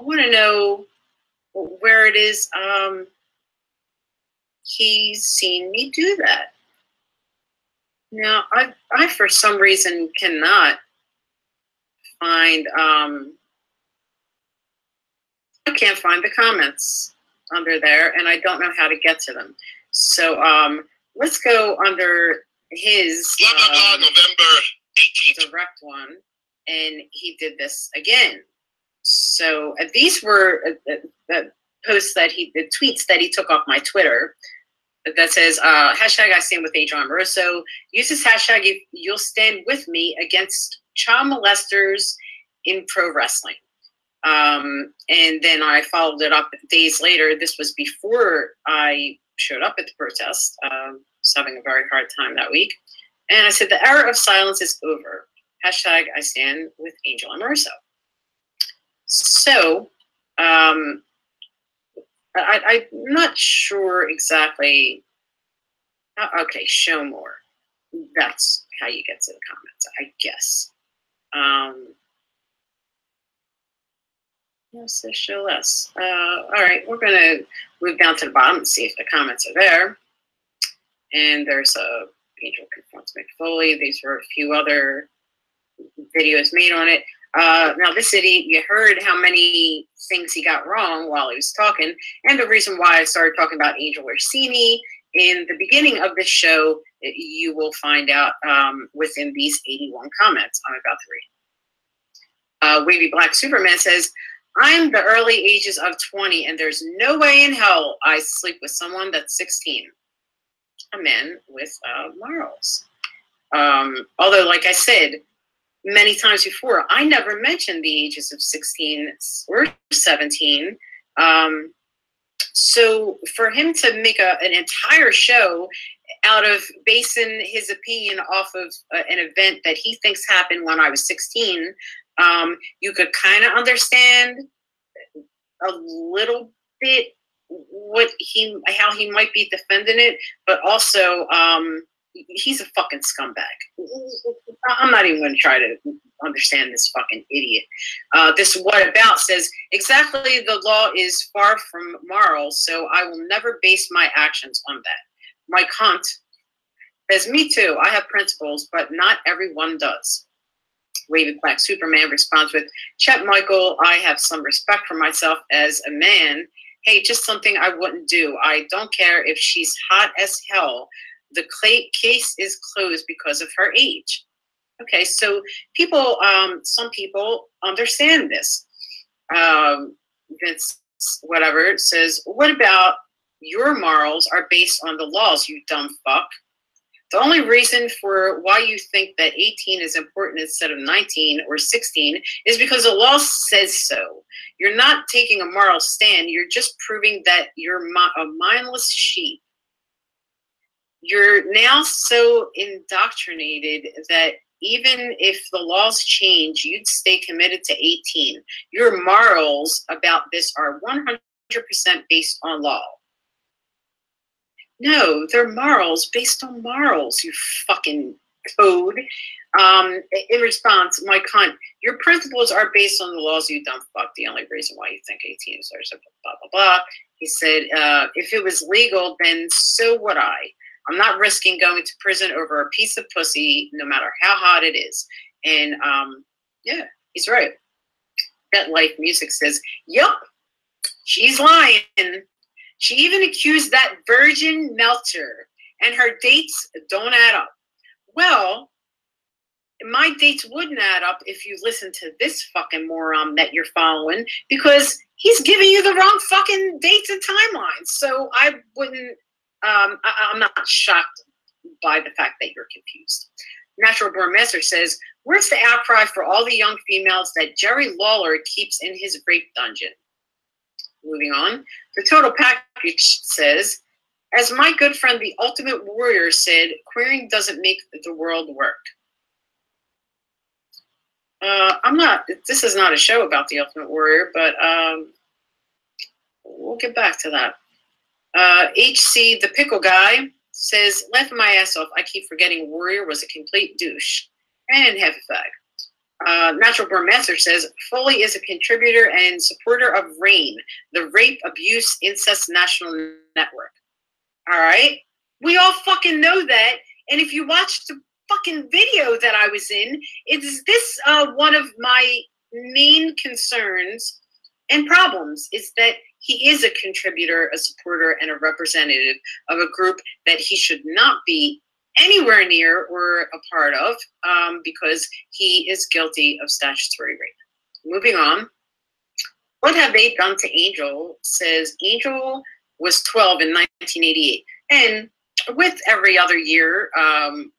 I want to know where it is he's seen me do that. Now, I for some reason cannot find, I can't find the comments under there, and I don't know how to get to them. So let's go under his blah, blah, blah, November 18th. direct one, and he did this again. So these were posts that the tweets that he took off my Twitter that says, hashtag I stand with Angel Amoroso. Use this hashtag, you'll stand with me against child molesters in pro wrestling. And then I followed it up days later. This was before I showed up at the protest. I was having a very hard time that week. And I said, the era of silence is over. Hashtag I stand with Angel Amoroso. So, I'm not sure exactly. Okay, show more. That's how you get to the comments, I guess. Yes, show less. All right, we're going to move down to the bottom and see if the comments are there. And there's a Angel confronts MICK Foley. These were a few other videos made on it. Now, this idiot, you heard how many things he got wrong while he was talking. And the reason why I started talking about Angel Orsini in the beginning of this show, you will find out within these 81 comments I'm about to read. Wavy Black Superman says, I'm the early ages of 20, and there's no way in hell I sleep with someone that's 16. A man with morals. Although, like I said many times before, I never mentioned the ages of 16 or 17. So for him to make an entire show out of basing his opinion off of an event that he thinks happened when I was 16, you could kind of understand a little bit how he might be defending it, but also he's a fucking scumbag. I'm not even going to try to understand this fucking idiot. This What About says, exactly, the law is far from moral, so I will never base my actions on that. Mike Hunt says, me too, I have principles, but not everyone does. Wavy Black Superman responds with, Chet Michael, I have some respect for myself as a man. Hey, just something I wouldn't do. I don't care if she's hot as hell. The case is closed because of her age. Okay, so people, some people understand this. Vince, whatever, says, what about your morals are based on the laws, you dumb fuck? The only reason for why you think that 18 is important instead of 19 or 16 is because the law says so. You're not taking a moral stand. You're just proving that you're a mindless sheep. You're now so indoctrinated that even if the laws change, you'd stay committed to 18. Your morals about this are 100% based on law. No, they're morals based on morals, you fucking toad. In response, Mike Hunt, your principles are based on the laws, you dumb fuck. The only reason why you think 18 is blah, blah, blah. He said, if it was legal, then so would I. I'm not risking going to prison over a piece of pussy, no matter how hot it is. And yeah, he's right. That Life Music says, yup, she's lying. She even accused that virgin Melter, and her dates don't add up. Well, my dates wouldn't add up if you listen to this fucking moron that you're following, because he's giving you the wrong fucking dates and timelines. So I wouldn't, I'm not shocked by the fact that you're confused. Natural Born Master says, where's the outcry for all the young females that Jerry Lawler keeps in his rape dungeon? Moving on. The Total Package says, as my good friend, the Ultimate Warrior, said, queering doesn't make the world work. This is not a show about the Ultimate Warrior, but we'll get back to that. HC, the Pickle Guy, says, laughing my ass off, I keep forgetting Warrior was a complete douche and half a fag. Natural Born Master says, Foley is a contributor and supporter of RAIN, the Rape, Abuse, Incest National Network. All right? We all fucking know that. And if you watch the fucking video that I was in, is this one of my main concerns and problems, is that he is a contributor, a supporter, and a representative of a group that he should not be anywhere near or a part of, because he is guilty of statutory rape. Moving on. What have they done to Angel? Says Angel was 12 in 1988. And with every other year,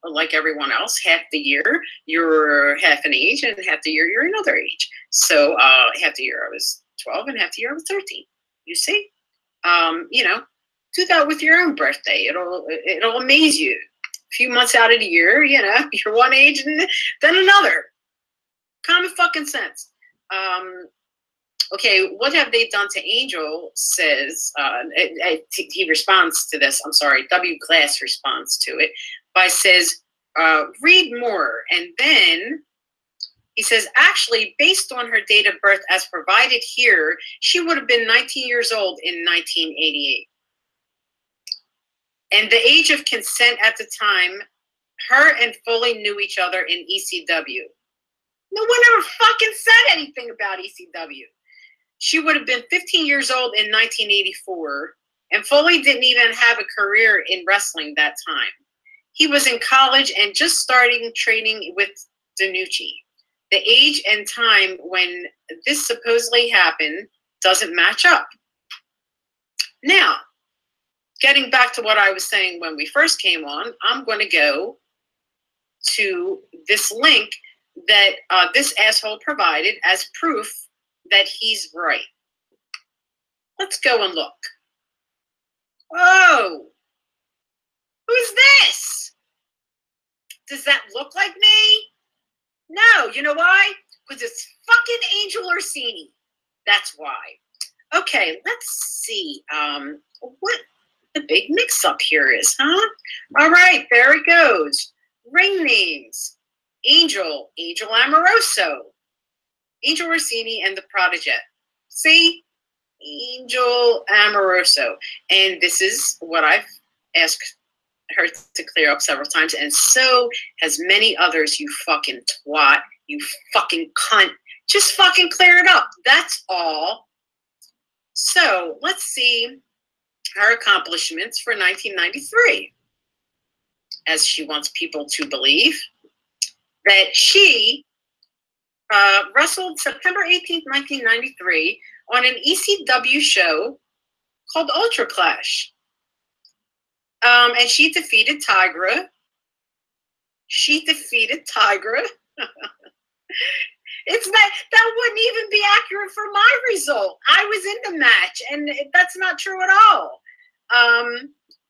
like everyone else, half the year you're half an age and half the year you're another age. So half the year I was 12 and half the year I was 13. You see? You know, do that with your own birthday. It'll amaze you. A few months out of the year, you know, you're one age and then another. Common fucking sense. Okay, what have they done to Angel? Says, he responds to this, I'm sorry, W. Glass responds to it by says, read more. And then he says, actually, based on her date of birth as provided here, she would have been 19 years old in 1988. And the age of consent at the time, her and Foley knew each other in ECW. No one ever fucking said anything about ECW. She would have been 15 years old in 1984, and Foley didn't even have a career in wrestling that time. He was in college and just starting training with Danucci. The age and time when this supposedly happened doesn't match up. Now, getting back to what I was saying when we first came on, I'm going to go to this link that this asshole provided as proof that he's right. Let's go and look. Oh, who's this? Does that look like me? No, you know why? Because it's fucking Angel Orsini. That's why. Okay, let's see what the big mix-up here is, huh? All right, there it goes. Ring names. Angel Amoroso. Angel Orsini and the Prodigy. See? Angel Amoroso. And this is what I've asked her to clear up several times, and so has many others. You fucking twat. You fucking cunt. Just fucking clear it up. That's all. So let's see her accomplishments for 1993. As she wants people to believe that she wrestled September 18th, 1993 on an ECW show called Ultra Clash. And she defeated Tigra. That wouldn't even be accurate for my result. I was in the match, and that's not true at all.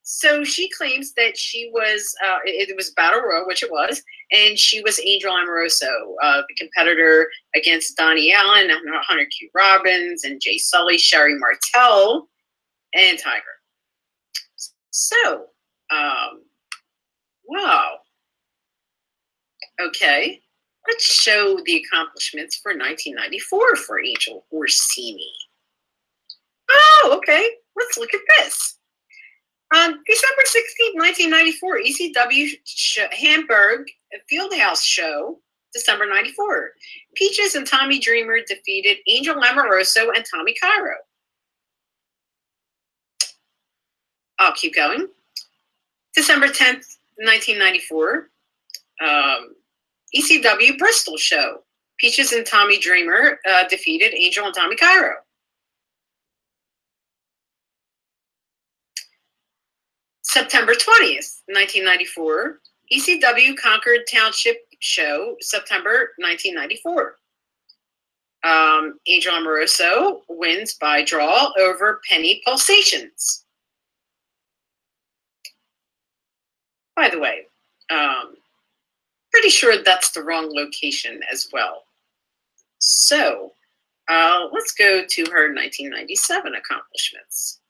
So she claims that she was, it was Battle Royal, which it was, and she was Angel Amoroso, the competitor against Donnie Allen, Hunter Q. Robbins, and Jay Sully, Sherry Martel, and Tiger. So, wow. Okay, let's show the accomplishments for 1994 for Angel Orsini. Oh, okay, let's look at this. On December 16th, 1994, ECW Hamburg Fieldhouse show, December 94. Peaches and Tommy Dreamer defeated Angel Amoroso and Tommy Cairo. I'll keep going. December 10th, 1994. ECW Bristol show. Peaches and Tommy Dreamer defeated Angel and Tommy Cairo. September 20th, 1994, ECW Concord Township show, September 1994. Angel Amoroso wins by draw over Penny Pulsations. By the way, pretty sure that's the wrong location as well. So let's go to her 1997 accomplishments.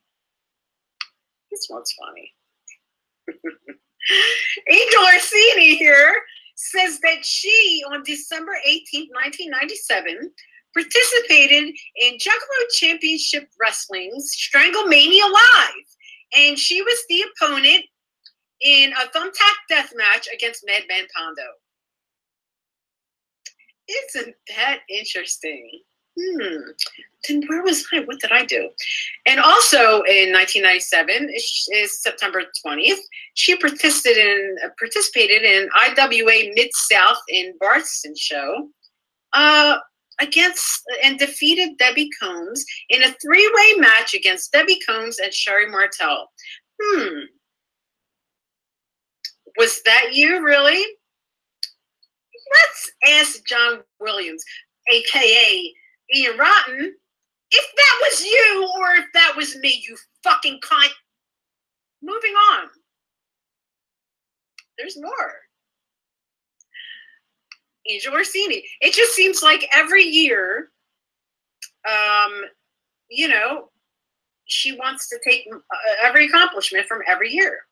This one's funny. Angel Orsini here says that she, on December 18th, 1997, participated in Juggalo Championship Wrestling's Stranglemania Live, and she was the opponent in a thumbtack death match against Madman Pondo. Isn't that interesting? Then where was I? What did I do? And also in 1997, is September 20th, she participated in IWA Mid-South in Boston show against and defeated Debbie Combs in a three-way match against Debbie Combs and Sherry Martel. Was that you, really? Let's ask John Williams, a.k.a. Ian Rotten, if that was you or if that was me, you fucking cunt. Moving on. There's more. Angel Orsini. It just seems like every year, you know, she wants to take every accomplishment from every year.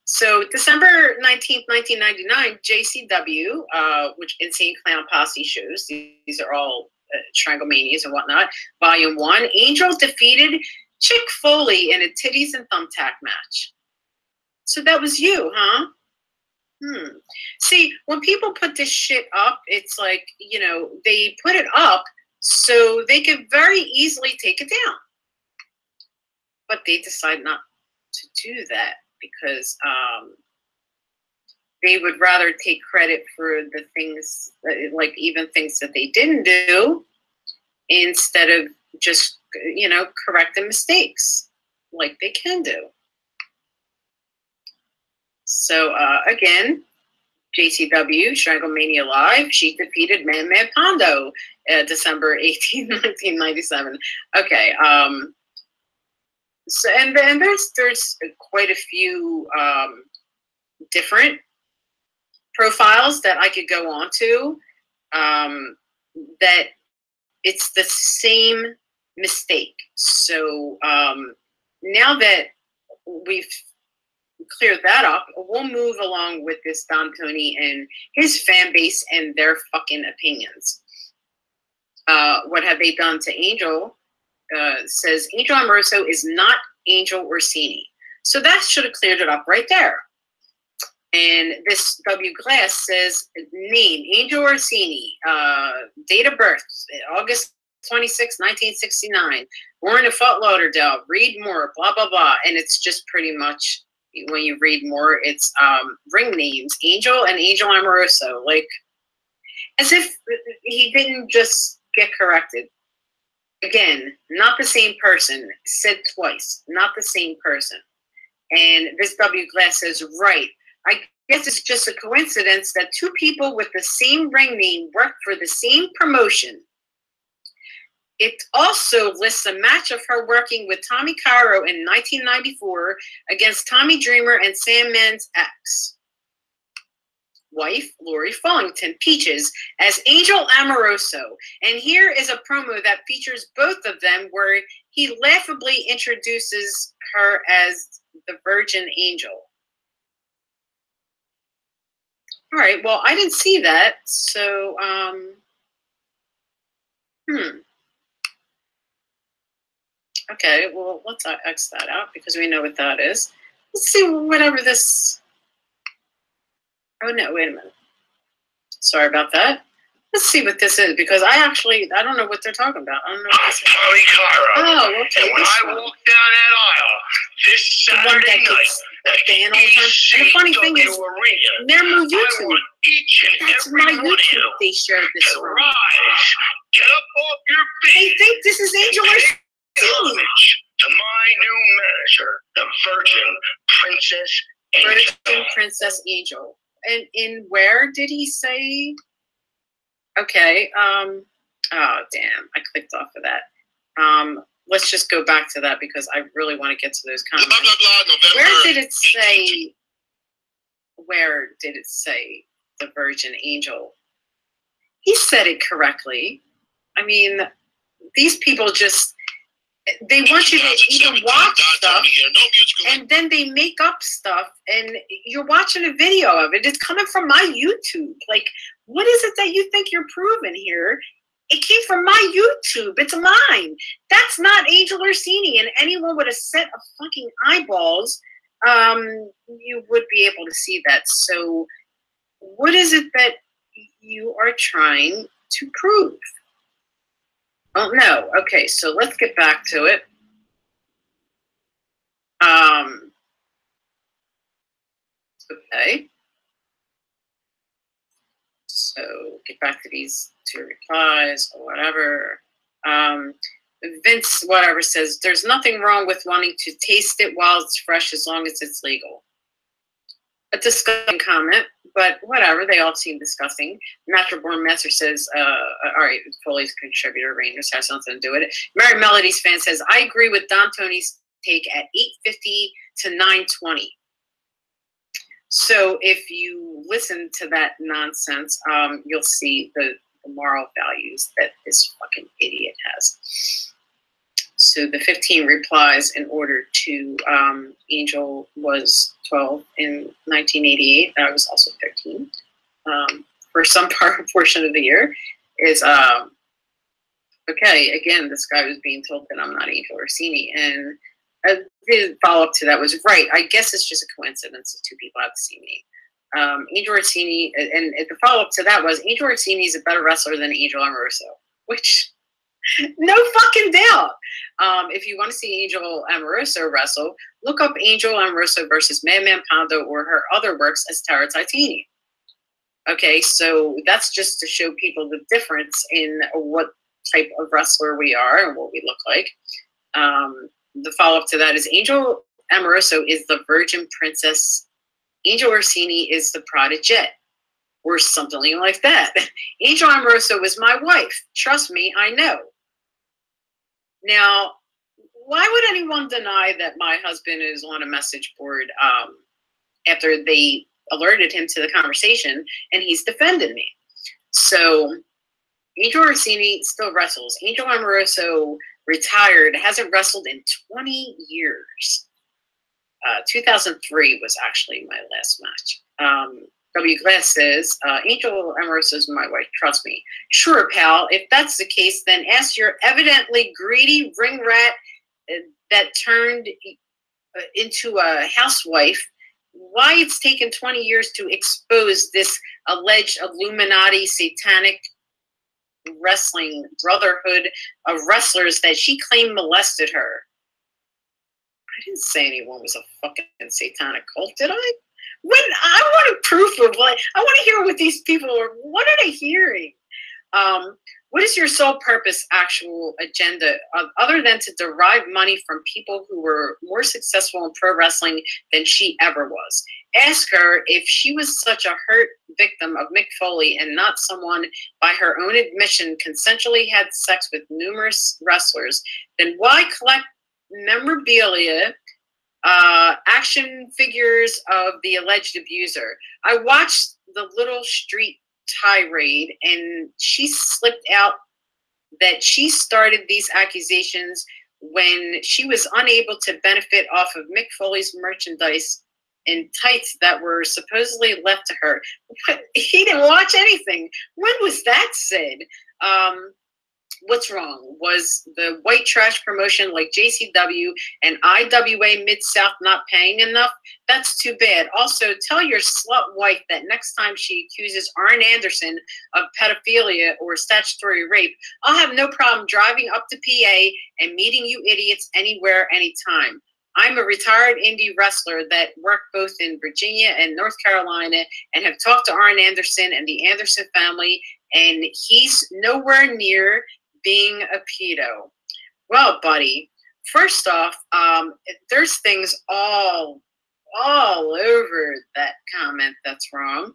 So December 19th, 1999, JCW, which Insane Clown Posse shows, these are all Stranglemanias and whatnot, Volume 1, Angel defeated Mick Foley in a titties and thumbtack match. So that was you, huh? See, when people put this shit up, it's like, you know, they put it up so they could very easily take it down. But they decide not to do that because they would rather take credit for the things, like even things that they didn't do, instead of just, you know, correcting mistakes like they can do. So again, JCW, Stranglemania Live, she defeated Madman Pondo December 18, 1997. Okay, so and then there's quite a few different profiles that I could go on to, that it's the same mistake. So now that we've cleared that up, we'll move along with this Don Tony and his fan base and their fucking opinions. What have they done to Angel? Says Angel Amoroso is not Angel Orsini. So that should have cleared it up right there. And this W. Glass says, name, Angel Orsini, date of birth, August 26, 1969, born in Fort Lauderdale, read more, blah, blah, blah. And it's just pretty much, when you read more, it's ring names, Angel and Angel Amoroso, like, as if he didn't just get corrected. Again, not the same person, said twice, not the same person. And this W. Glass says, right, I guess it's just a coincidence that two people with the same ring name work for the same promotion. It also lists a match of her working with Tommy Cairo in 1994 against Tommy Dreamer and Sandman's ex wife, Lori Fullington, Peaches, as Angel Amoroso. And here is a promo that features both of them where he laughably introduces her as the Virgin Angel. All right, well, I didn't see that, so, Okay, well, let's X that out because we know what that is. Let's see whatever this... Oh, no, wait a minute. Sorry about that. Let's see what this is because I don't know what they're talking about. I don't know what this is. Tommy Cairo. Oh, okay. And when I walk down that aisle this Saturday night, fan all the time. And the funny thing is, they're my YouTube. That's my YouTube they shared this from. Get up off your feet. They think this is Angel Orsini. To my new manager, the Virgin Princess Angel. Virgin Princess Angel. And in where did he say? Okay. Oh, damn. I clicked off of that. Let's just go back to that because I really want to get to those comments. Blah, blah, blah, November. Where did it say? Where did it say the Virgin Angel? He said it correctly. I mean, these people just, they want you to even watch stuff, and then they make up stuff, and you're watching a video of it. It's coming from my YouTube. Like, what is it that you think you're proving here? It came from my YouTube. It's mine. That's not Angel Orsini, and anyone with a set of fucking eyeballs, you would be able to see that. So what is it that you are trying to prove? Oh, no. Okay, so let's get back to it. Okay. So get back to these two replies or whatever. Vince, whatever, says, there's nothing wrong with wanting to taste it while it's fresh as long as it's legal. A disgusting comment, but whatever, they all seem disgusting. Masterborn Master says, all right, Foley's contributor, Rangers has something to do with it. Mary Melody's fan says, I agree with Don Tony's take at 8:50 to 9:20. So if you listen to that nonsense, you'll see the moral values that this fucking idiot has. So the 15 replies in order to Angel was 12 in 1988. I was also 13 for some portion of the year. Is okay. Again, this guy was being told that I'm not Angel Orsini, and the follow up to that was right. I guess it's just a coincidence that two people have the same name. Angel Orsini, and the follow up to that was Angel Orsini is a better wrestler than Angel Amoroso, which. No fucking doubt. If you want to see Angel Amoroso wrestle, look up Angel Amoroso versus Madman Pondo or her other works as Tara Titani. Okay, so that's just to show people the difference in what type of wrestler we are and what we look like. The follow-up to that is Angel Amoroso is the Virgin Princess. Angel Orsini is the Prodigy. Or something like that. Angel Amoroso was my wife. Trust me, I know. Now, why would anyone deny that my husband is on a message board after they alerted him to the conversation and he's defended me? So, Angel Orsini still wrestles. Angel Amoroso retired, hasn't wrestled in 20 years. 2003 was actually my last match. W. Glass says, Angel Amoroso is my wife, trust me. Sure, pal, if that's the case, then ask your evidently greedy ring rat that turned into a housewife why it's taken 20 years to expose this alleged Illuminati satanic wrestling brotherhood of wrestlers that she claimed molested her. I didn't say anyone was a fucking satanic cult, did I? When I want proof of what I want to hear what these people are. What are they hearing? What is your sole purpose, actual agenda, other than to derive money from people who were more successful in pro wrestling than she ever was? Ask her if she was such a hurt victim of Mick Foley and not someone, by her own admission, consensually had sex with numerous wrestlers, then why collect memorabilia, action figures of the alleged abuser? I watched the Little Street tirade, and she slipped out that she started these accusations when she was unable to benefit off of Mick Foley's merchandise and tights that were supposedly left to her. But he didn't watch anything. When was that said? What's wrong? Was the white trash promotion like JCW and IWA Mid-South not paying enough? That's too bad. Also, tell your slut wife that next time she accuses Arn Anderson of pedophilia or statutory rape, I'll have no problem driving up to PA and meeting you idiots anywhere, anytime. I'm a retired indie wrestler that worked both in Virginia and North Carolina and have talked to Arn Anderson and the Anderson family, and he's nowhere near being a pedo. Well, buddy, first off, there's things all over that comment that's wrong.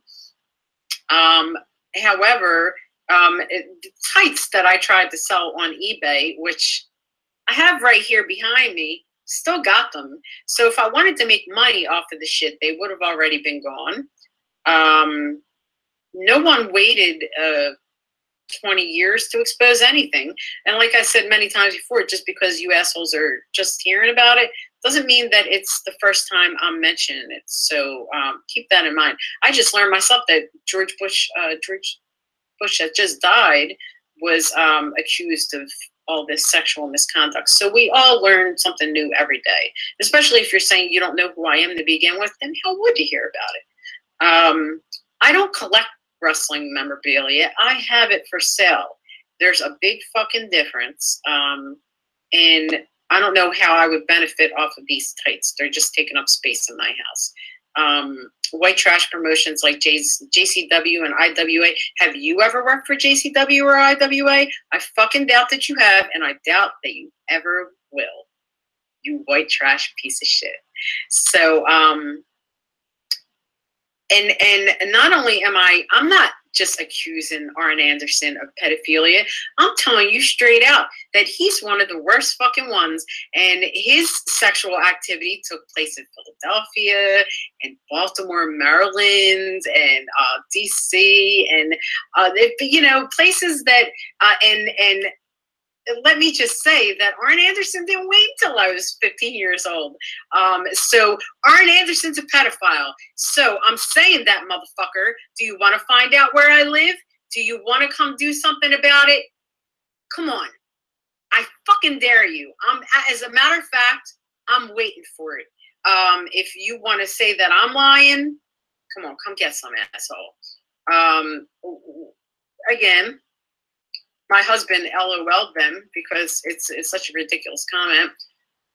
However, the tights that I tried to sell on eBay, which I have right here behind me, still got them. So if I wanted to make money off of the shit, they would have already been gone. No one waited 20 years to expose anything. And like I said many times before, just because you assholes are just hearing about it doesn't mean that it's the first time I'm mentioning it. So keep that in mind. I just learned myself that George Bush that just died was accused of all this sexual misconduct. So we all learn something new every day, especially if you're saying you don't know who I am to begin with, then how would you hear about it? I don't collect wrestling memorabilia. I have it for sale. There's a big fucking difference. And I don't know how I would benefit off of these tights. They're just taking up space in my house. White trash promotions like JCW and IWA. Have you ever worked for JCW or IWA? I fucking doubt that you have, and I doubt that you ever will. You white trash piece of shit. So, and not only I'm not just accusing Arn Anderson of pedophilia. I'm telling you straight out that he's one of the worst fucking ones. And his sexual activity took place in Philadelphia and Baltimore, Maryland, and DC, and you know, places that and let me just say that Arn Anderson didn't wait until I was 15 years old. So Arn Anderson's a pedophile. So I'm saying that, motherfucker. Do you want to find out where I live? Do you want to come do something about it? Come on. I fucking dare you. As a matter of fact, I'm waiting for it. If you want to say that I'm lying, come on, come get some, asshole. Again, my husband LOL'd them because it's such a ridiculous comment.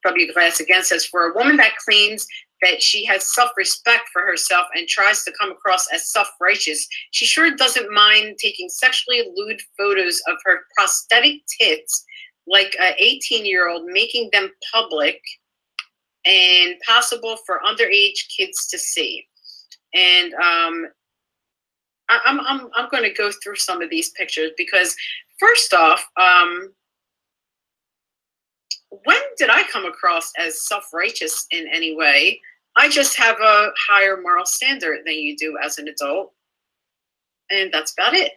W. Glass again says, for a woman that claims that she has self-respect for herself and tries to come across as self-righteous, she sure doesn't mind taking sexually lewd photos of her prosthetic tits like an 18-year-old, making them public and possible for underage kids to see. And I'm going to go through some of these pictures because, first off, when did I come across as self-righteous in any way? I just have a higher moral standard than you do as an adult, and that's about it.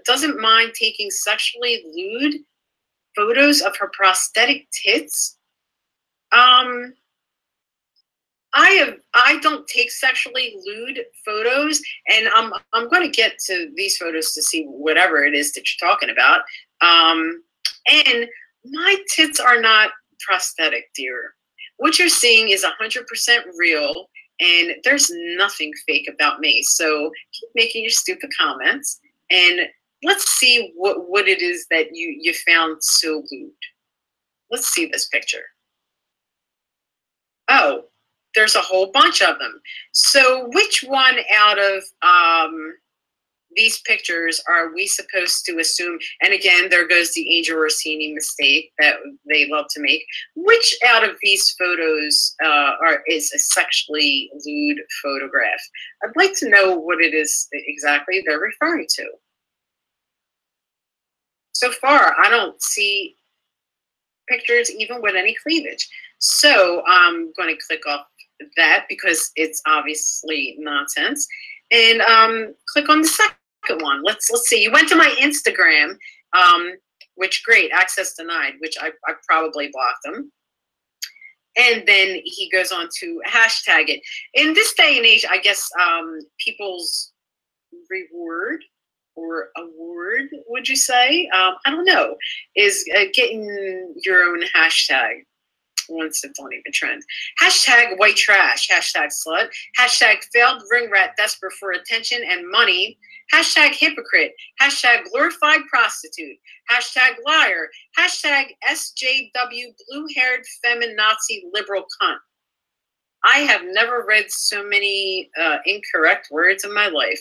Doesn't mind taking sexually lewd photos of her prosthetic tits. I don't take sexually lewd photos, and I'm going to get to these photos to see whatever it is that you're talking about. And my tits are not prosthetic, dear. What you're seeing is 100% real, and there's nothing fake about me. So keep making your stupid comments, and let's see what it is that you found so lewd. Let's see this picture. Oh, there's a whole bunch of them. So which one out of these pictures are we supposed to assume? And again, there goes the Angel Rossini mistake that they love to make. Which out of these photos is a sexually lewd photograph? I'd like to know what it is exactly they're referring to. So far, I don't see pictures even with any cleavage. So I'm going to click off that because it's obviously nonsense, and click on the second one. Let's see. You went to my Instagram, which great, access denied, which I probably blocked them. And then he goes on to hashtag it. In this day and age, I guess people's reward or award, would you say? I don't know, is getting your own hashtag. Once it don't even trend. Hashtag white trash, hashtag slut, hashtag failed ring rat desperate for attention and money, Hashtag hypocrite. Hashtag glorified prostitute. Hashtag liar. Hashtag SJW blue-haired feminazi liberal cunt. I have never read so many incorrect words in my life,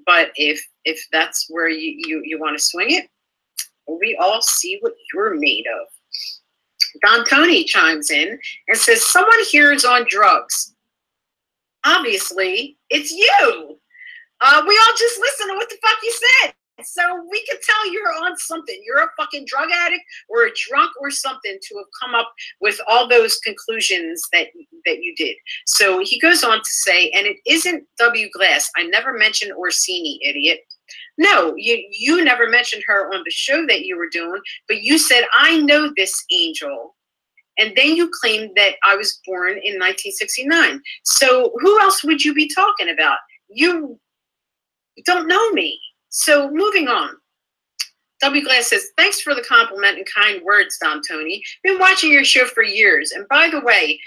but if that's where you want to swing it, we all see what you're made of. Don Tony chimes in and says, someone here is on drugs. Obviously, it's you. We all just listen to what the fuck you said. So we can tell you're on something. You're a fucking drug addict or a drunk or something to have come up with all those conclusions that you did. So he goes on to say, and it isn't W. Glass. I never mentioned Orsini, idiot. No, you never mentioned her on the show that you were doing, but you said, I know this angel. And then you claimed that I was born in 1969. So who else would you be talking about? You don't know me. So moving on. W. Glass says, thanks for the compliment and kind words, Dom Tony. Been watching your show for years. And by the way,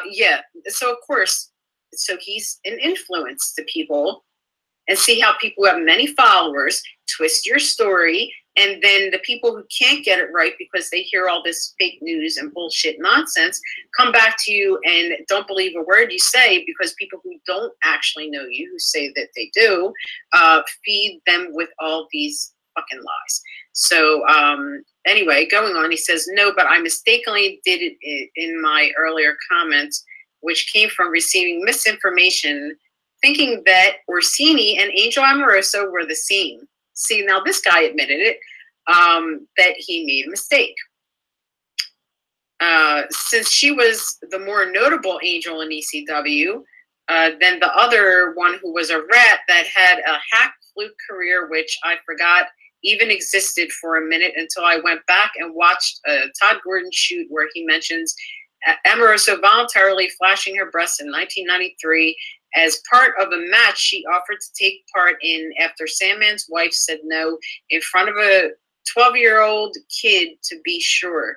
yeah, so of course, so he's an influence to people. And see how people who have many followers twist your story, and then the people who can't get it right because they hear all this fake news and bullshit nonsense come back to you and don't believe a word you say because people who don't actually know you, who say that they do, feed them with all these fucking lies. So anyway, going on, he says, no, but I mistakenly did it in my earlier comments, which came from receiving misinformation, thinking that Orsini and Angel Amoroso were the same. See, now this guy admitted it, that he made a mistake. Since she was the more notable angel in ECW than the other one who was a rat that had a hack fluke career, which I forgot even existed for a minute until I went back and watched Todd Gordon shoot where he mentions Amoroso voluntarily flashing her breasts in 1993 as part of a match she offered to take part in after Sandman's wife said no in front of a 12-year-old kid, to be sure.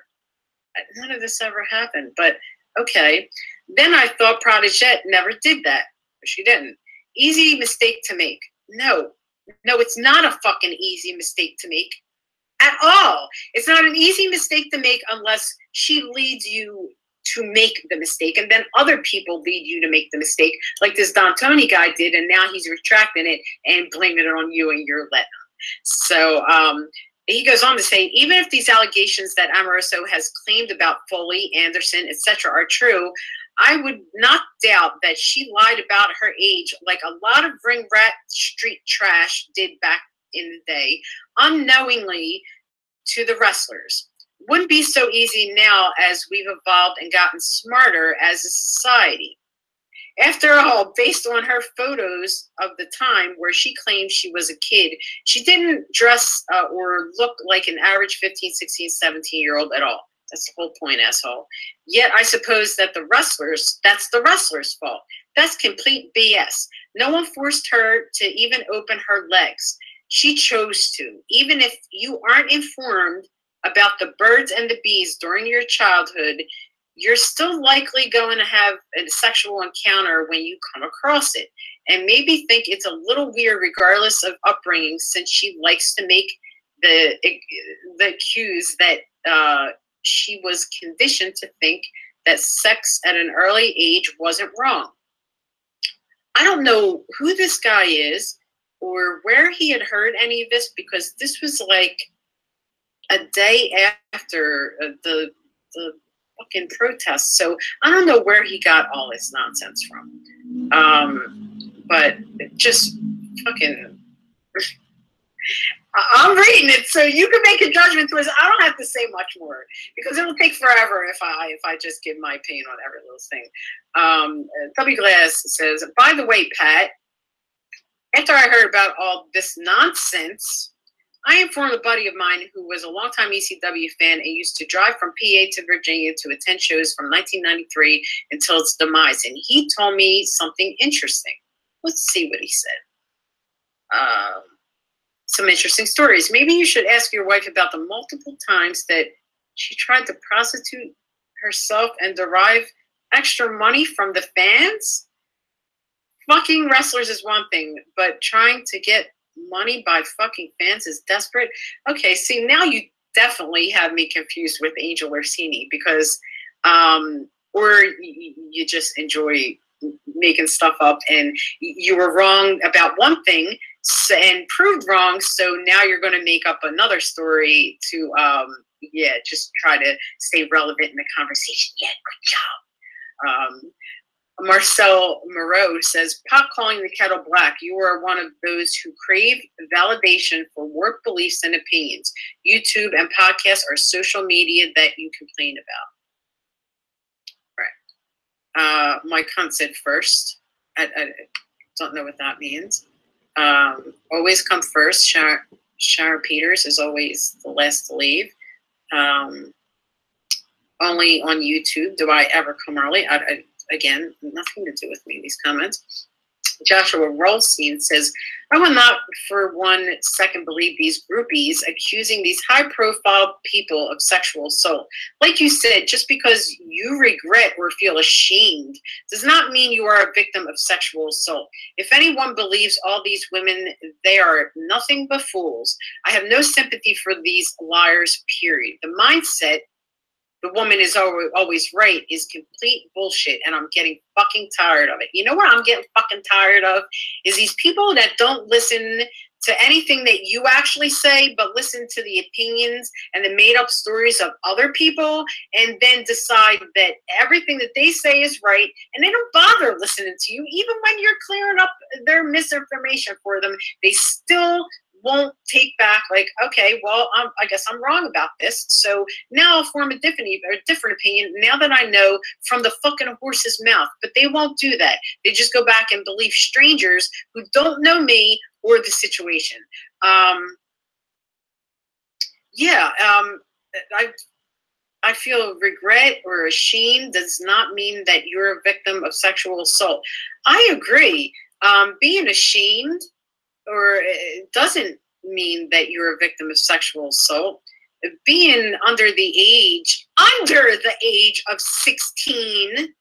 None of this ever happened, but okay. Then I thought Protégette never did that. She didn't. Easy mistake to make. No, it's not a fucking easy mistake to make at all. It's not an easy mistake to make unless she leads you to make the mistake, and then other people lead you to make the mistake, like this Don Tony guy did, and now he's retracting it and blaming it on you, and you're letting him. So he goes on to say, even if these allegations that Amoroso has claimed about Foley, Anderson, etc. are true, I would not doubt that she lied about her age like a lot of ring rat street trash did back in the day, unknowingly to the wrestlers. Wouldn't be so easy now as we've evolved and gotten smarter as a society. After all, based on her photos of the time where she claimed she was a kid, she didn't dress or look like an average 15, 16, 17-year-old at all. That's the whole point, asshole. Yet I suppose that that's the wrestler's fault. That's complete BS. No one forced her to even open her legs. She chose to. Even if you aren't informed about the birds and the bees during your childhood, you're still likely going to have a sexual encounter when you come across it, and maybe think it's a little weird regardless of upbringing, since she likes to make the cues that she was conditioned to think that sex at an early age wasn't wrong. I don't know who this guy is or where he had heard any of this, because this was like a day after the fucking protests. So I don't know where he got all this nonsense from. But just fucking... I'm reading it, so you can make a judgment. I don't have to say much more because it'll take forever if I just give my opinion on every little thing. W. Glass says, by the way, Pat, after I heard about all this nonsense, I informed a buddy of mine who was a longtime ECW fan and used to drive from PA to Virginia to attend shows from 1993 until its demise, and he told me something interesting. Let's see what he said. Some interesting stories. Maybe you should ask your wife about the multiple times that she tried to prostitute herself and derive extra money from the fans. Fucking wrestlers is one thing, but trying to get money by fucking fans is desperate. Okay, see, now you definitely have me confused with Angel Orsini because, or you just enjoy making stuff up and you were wrong about one thing and proved wrong, so now you're going to make up another story to, yeah, just try to stay relevant in the conversation. Yeah, good job. Marcel Moreau says, "Pop calling the kettle black. You are one of those who crave validation for warped beliefs and opinions. YouTube and podcasts are social media that you complain about." Right. My cunt said first. I don't know what that means. Always come first. Shara Peters is always the last to leave. Only on YouTube do I ever come early. Again, nothing to do with me, these comments. Joshua Rolstein says, "I will not for 1 second believe these groupies accusing these high-profile people of sexual assault. Like you said, just because you regret or feel ashamed does not mean you are a victim of sexual assault. If anyone believes all these women, they are nothing but fools. I have no sympathy for these liars, period. The mindset the woman is always right is complete bullshit, and I'm getting fucking tired of it. You know what I'm getting fucking tired of? Is these people that don't listen to anything that you actually say, but listen to the opinions and the made-up stories of other people, and then decide that everything that they say is right, and they don't bother listening to you. Even when you're clearing up their misinformation for them, they still won't take back, like, okay, well, I guess I'm wrong about this, so now I'll form a different opinion now that I know from the fucking horse's mouth. But they won't do that. They just go back and believe strangers who don't know me or the situation. Yeah, I feel regret or ashamed does not mean that you're a victim of sexual assault. I agree. Being ashamed or it doesn't mean that you're a victim of sexual assault. Being under the age of 16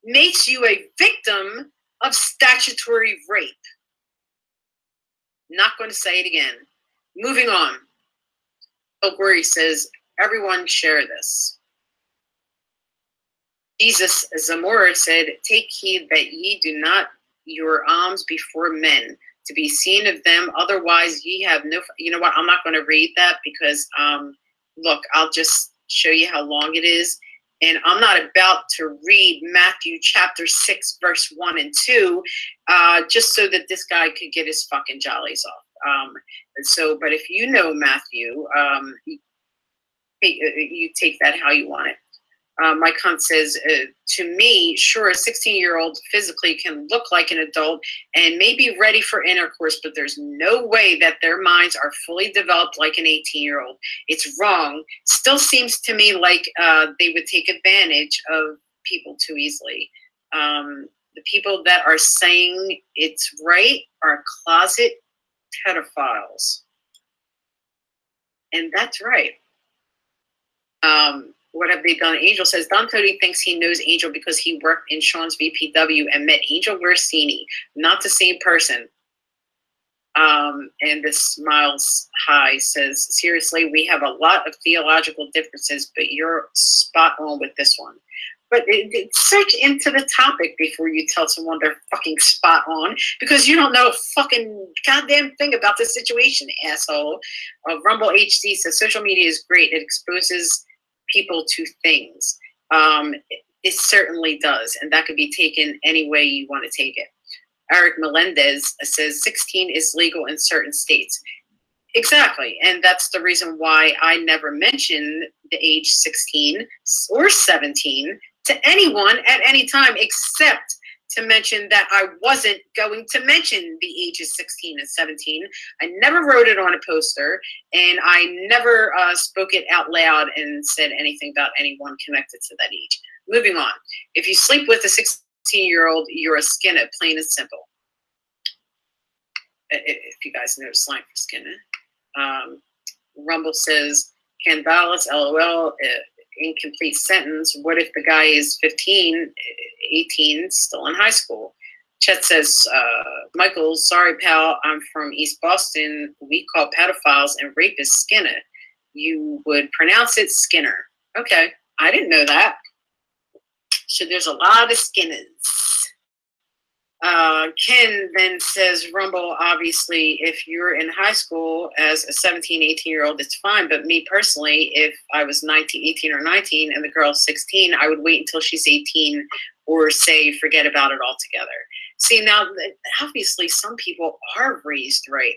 makes you a victim of statutory rape. Not going to say it again. Moving on. Okwari says, everyone share this. Jesus Zamora said, take heed that ye do not your alms before men, to be seen of them, otherwise ye have no, you know what, I'm not going to read that because, look, I'll just show you how long it is, and I'm not about to read Matthew chapter 6, verse 1 and 2, just so that this guy could get his fucking jollies off. And so, but if you know Matthew, you take that how you want it. My cunt says, to me, sure, a 16-year-old physically can look like an adult and may be ready for intercourse, but there's no way that their minds are fully developed like an 18-year-old. It's wrong. Still seems to me like they would take advantage of people too easily. The people that are saying it's right are closet pedophiles. And that's right. What have they done? Angel says, Don Cody thinks he knows Angel because he worked in Sean's VPW and met Angel Orsini. Not the same person. And this Smiles High says, seriously, we have a lot of theological differences, but you're spot on with this one. But search into the topic before you tell someone they're fucking spot on, because you don't know a fucking goddamn thing about the situation, asshole. Rumble HD says, social media is great. It exposes people to things. It certainly does, and that could be taken any way you want to take it. Eric Melendez says 16 is legal in certain states. Exactly, and that's the reason why I never mention the age 16 or 17 to anyone at any time, except to mention that I wasn't going to mention the ages 16 and 17. I never wrote it on a poster, and I never spoke it out loud and said anything about anyone connected to that age. Moving on. If you sleep with a 16-year-old, you're a skinhead, plain and simple. If you guys know slang for skinhead. Rumble says, Candalis, LOL, incomplete sentence. What if the guy is 15, 18, still in high school? Chet says, Michael, sorry, pal, I'm from East Boston. We call pedophiles and rapists Skinner. You would pronounce it Skinner. Okay, I didn't know that. So there's a lot of Skinners. Ken then says, Rumble, obviously, if you're in high school as a 17, 18-year-old, it's fine. But me personally, if I was 18 or 19 and the girl's 16, I would wait until she's 18 or say forget about it altogether. See, now, obviously, some people are raised right.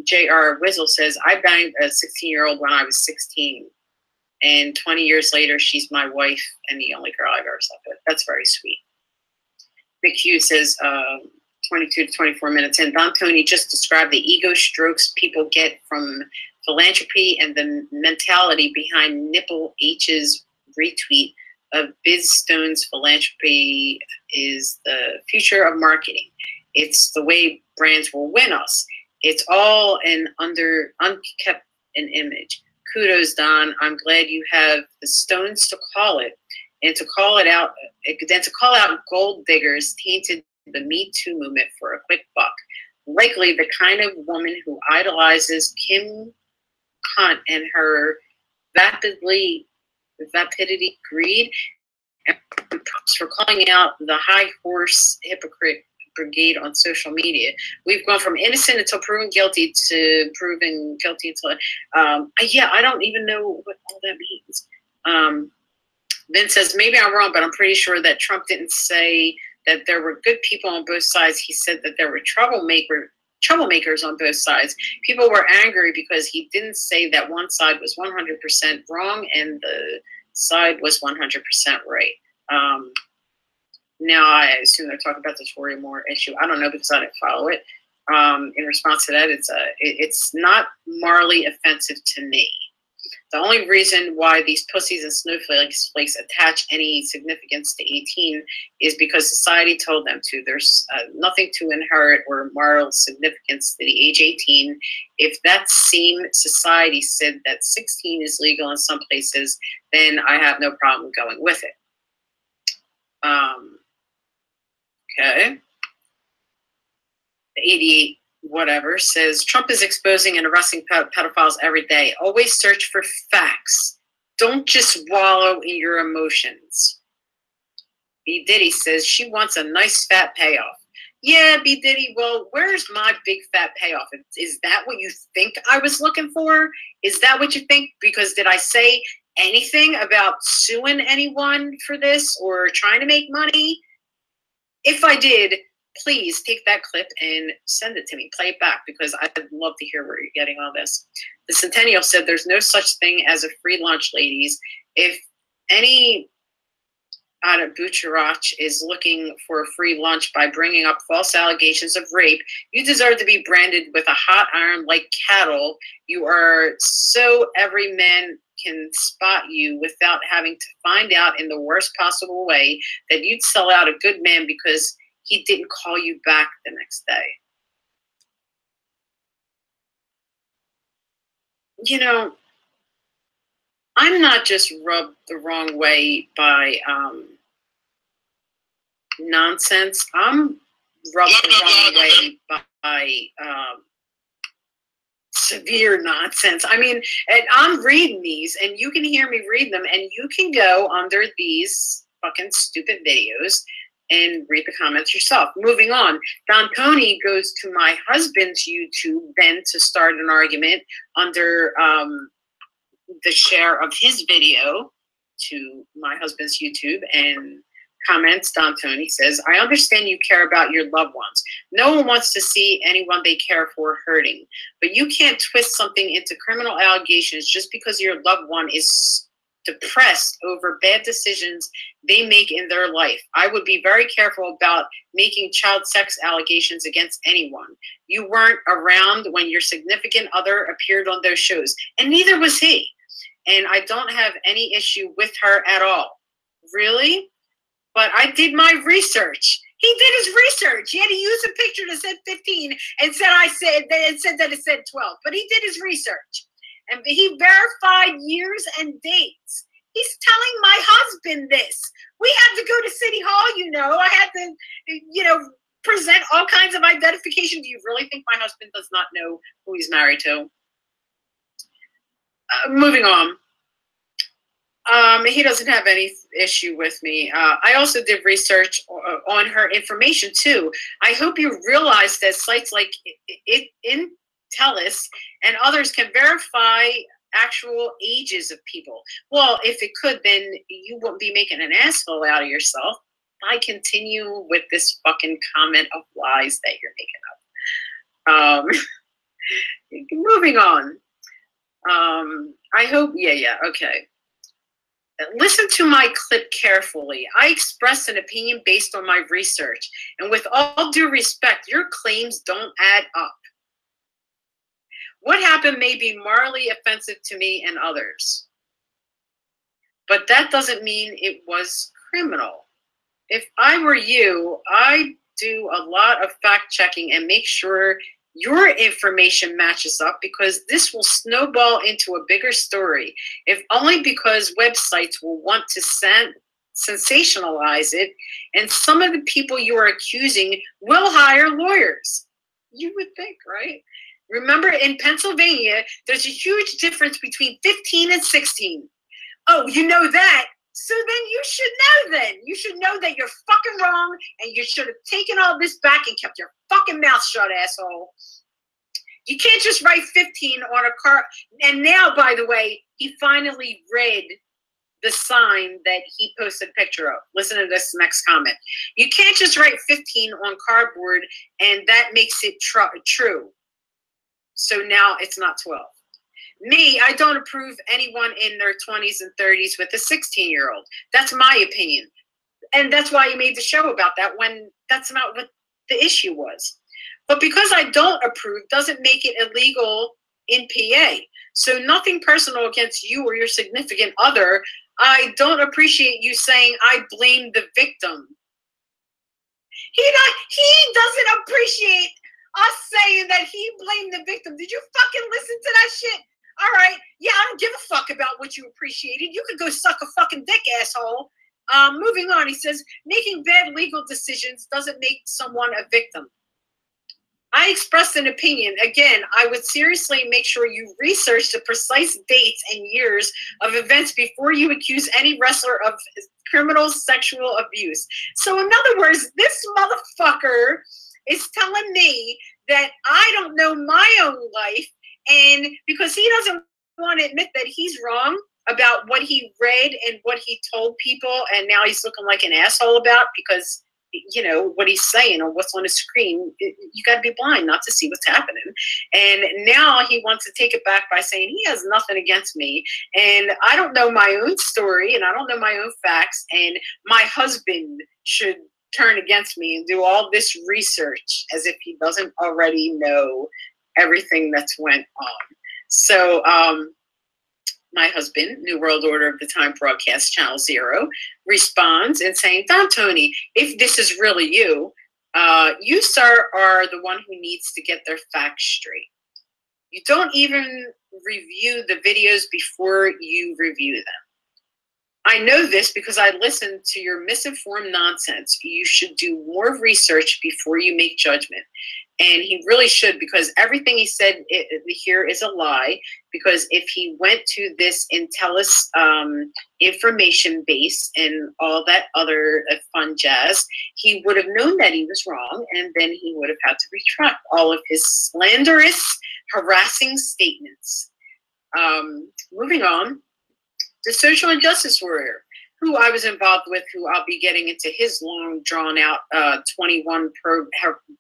J.R. Wizzle says, I banged a 16-year-old when I was 16. And 20 years later, she's my wife and the only girl I've ever slept with. That's very sweet. Mick Hughes says, 22 to 24 minutes in. Don Tony just described the ego strokes people get from philanthropy and the mentality behind Nipple H's retweet of Biz Stone's philanthropy is the future of marketing. It's the way brands will win us. It's all an unkept an image. Kudos, Don. I'm glad you have the stones to call it, and to call it out, then to call out gold diggers tainted the Me Too movement for a quick buck. Likely the kind of woman who idolizes Kim Kant and her vapidity greed, and for calling out the high horse hypocrite brigade on social media. We've gone from innocent until proven guilty to proven guilty until yeah, I don't even know what all that means. Vince says, maybe I'm wrong, but I'm pretty sure that Trump didn't say that there were good people on both sides. He said that there were troublemakers on both sides. People were angry because he didn't say that one side was 100% wrong and the side was 100% right. Now I assume they're talking about the Tory Moore issue. I don't know because I didn't follow it. In response to that, it's not morally offensive to me. The only reason why these pussies and snowflakes attach any significance to 18 is because society told them to. There's nothing to inherit or moral significance to the age 18. If that same society said that 16 is legal in some places, then I have no problem going with it. Okay. The 88 whatever says, Trump is exposing and arresting pedophiles every day. Always search for facts. Don't just wallow in your emotions. B. Diddy says she wants a nice fat payoff. Yeah, B. Diddy, well, where's my big fat payoff? Is that what you think I was looking for? Is that what you think? Because did I say anything about suing anyone for this or trying to make money? If I did, please take that clip and send it to me. Play it back because I'd love to hear where you're getting all this. The Centennial said there's no such thing as a free lunch, ladies. If any out of Bucharach is looking for a free lunch by bringing up false allegations of rape, you deserve to be branded with a hot iron like cattle. You are so every man can spot you without having to find out in the worst possible way that you'd sell out a good man because he didn't call you back the next day. You know, I'm not just rubbed the wrong way by nonsense. I'm rubbed the wrong way by severe nonsense. I mean, and I'm reading these, and you can hear me read them, and you can go under these fucking stupid videos and read the comments yourself. Moving on, Don Tony goes to my husband's YouTube then to start an argument under the share of his video to my husband's YouTube and comments. Don Tony says, I understand you care about your loved ones. No one wants to see anyone they care for hurting, but you can't twist something into criminal allegations just because your loved one is depressed over bad decisions they make in their life. I would be very careful about making child sex allegations against anyone. You weren't around when your significant other appeared on those shows, and neither was he. And I don't have any issue with her at all. Really? But I did my research. He did his research. He had to use a picture that said 15 and said that it said 12. But he did his research. And he verified years and dates. He's telling my husband this. We had to go to City Hall, you know. I had to, you know, present all kinds of identification. Do you really think my husband does not know who he's married to? Moving on. He doesn't have any issue with me. I also did research on her information too. I hope you realize that sites like Intellus and others can verify actual ages of people. Well, if it could, then you wouldn't be making an asshole out of yourself. I continue with this fucking comment of lies that you're making up. Moving on. I hope, okay. Listen to my clip carefully. I express an opinion based on my research, and with all due respect, your claims don't add up. What happened may be morally offensive to me and others, but that doesn't mean it was criminal. If I were you, I'd do a lot of fact checking and make sure your information matches up, because this will snowball into a bigger story, if only because websites will want to sensationalize it, and some of the people you are accusing will hire lawyers. You would think, right? Remember, in Pennsylvania, there's a huge difference between 15 and 16. Oh, you know that? So then you should know then. You should know that you're fucking wrong, and you should have taken all this back and kept your fucking mouth shut, asshole. You can't just write 15 on a car. And now, by the way, he finally read the sign that he posted a picture of. Listen to this next comment. You can't just write 15 on cardboard, and that makes it true. So now it's not 12. Me, I don't approve anyone in their 20s and 30s with a 16-year-old. That's my opinion. And that's why you made the show about that, when that's not what the issue was. But because I don't approve doesn't make it illegal in PA. So nothing personal against you or your significant other. I don't appreciate you saying I blame the victim. He doesn't appreciate us saying that he blamed the victim. Did you fucking listen to that shit? All right. Yeah, I don't give a fuck about what you appreciated. You could go suck a fucking dick, asshole. Moving on, he says, making bad legal decisions doesn't make someone a victim. I expressed an opinion. Again, I would seriously make sure you research the precise dates and years of events before you accuse any wrestler of criminal sexual abuse. So in other words, this motherfucker is telling me that I don't know my own life, and because he doesn't want to admit that he's wrong about what he read and what he told people, and now he's looking like an asshole about, because, you know, what he's saying or what's on the screen, you got to be blind not to see what's happening. And now he wants to take it back by saying he has nothing against me, and I don't know my own story, and I don't know my own facts, and my husband should turn against me and do all this research as if he doesn't already know everything that's went on. So my husband, New World Order of the Time Broadcast Channel 0, responds and saying, Don Tony, if this is really you, you, sir, are the one who needs to get their facts straight. You don't even review the videos before you review them. I know this because I listened to your misinformed nonsense. You should do more research before you make judgment. And he really should, because everything he said here is a lie. Because if he went to this Intellus information base and all that other fun jazz, he would have known that he was wrong, and then he would have had to retract all of his slanderous, harassing statements. Moving on. The social injustice warrior, who I was involved with, who I'll be getting into his long, drawn-out 21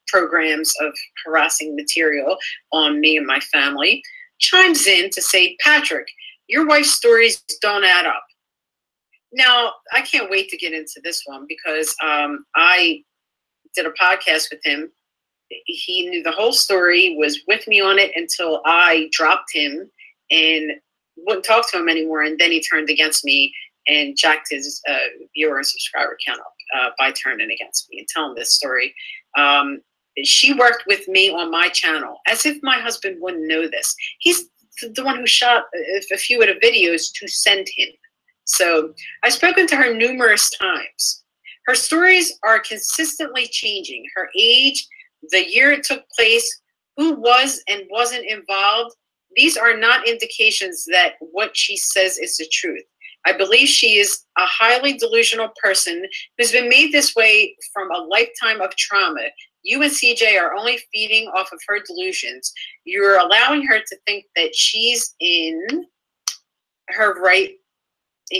programs of harassing material on me and my family, chimes in to say, Patrick, your wife's stories don't add up. Now, I can't wait to get into this one, because I did a podcast with him. He knew the whole story, was with me on it until I dropped him and wouldn't talk to him anymore, and then he turned against me and jacked his viewer and subscriber count up by turning against me and telling this story. She worked with me on my channel, as if my husband wouldn't know this. He's the one who shot a few of the videos to send him. So I've spoken to her numerous times. Her stories are consistently changing. Her age, the year it took place, who was and wasn't involved. These are not indications that what she says is the truth. I believe she is a highly delusional person who's been made this way from a lifetime of trauma. You and CJ are only feeding off of her delusions. You're allowing her to think that she's in her right.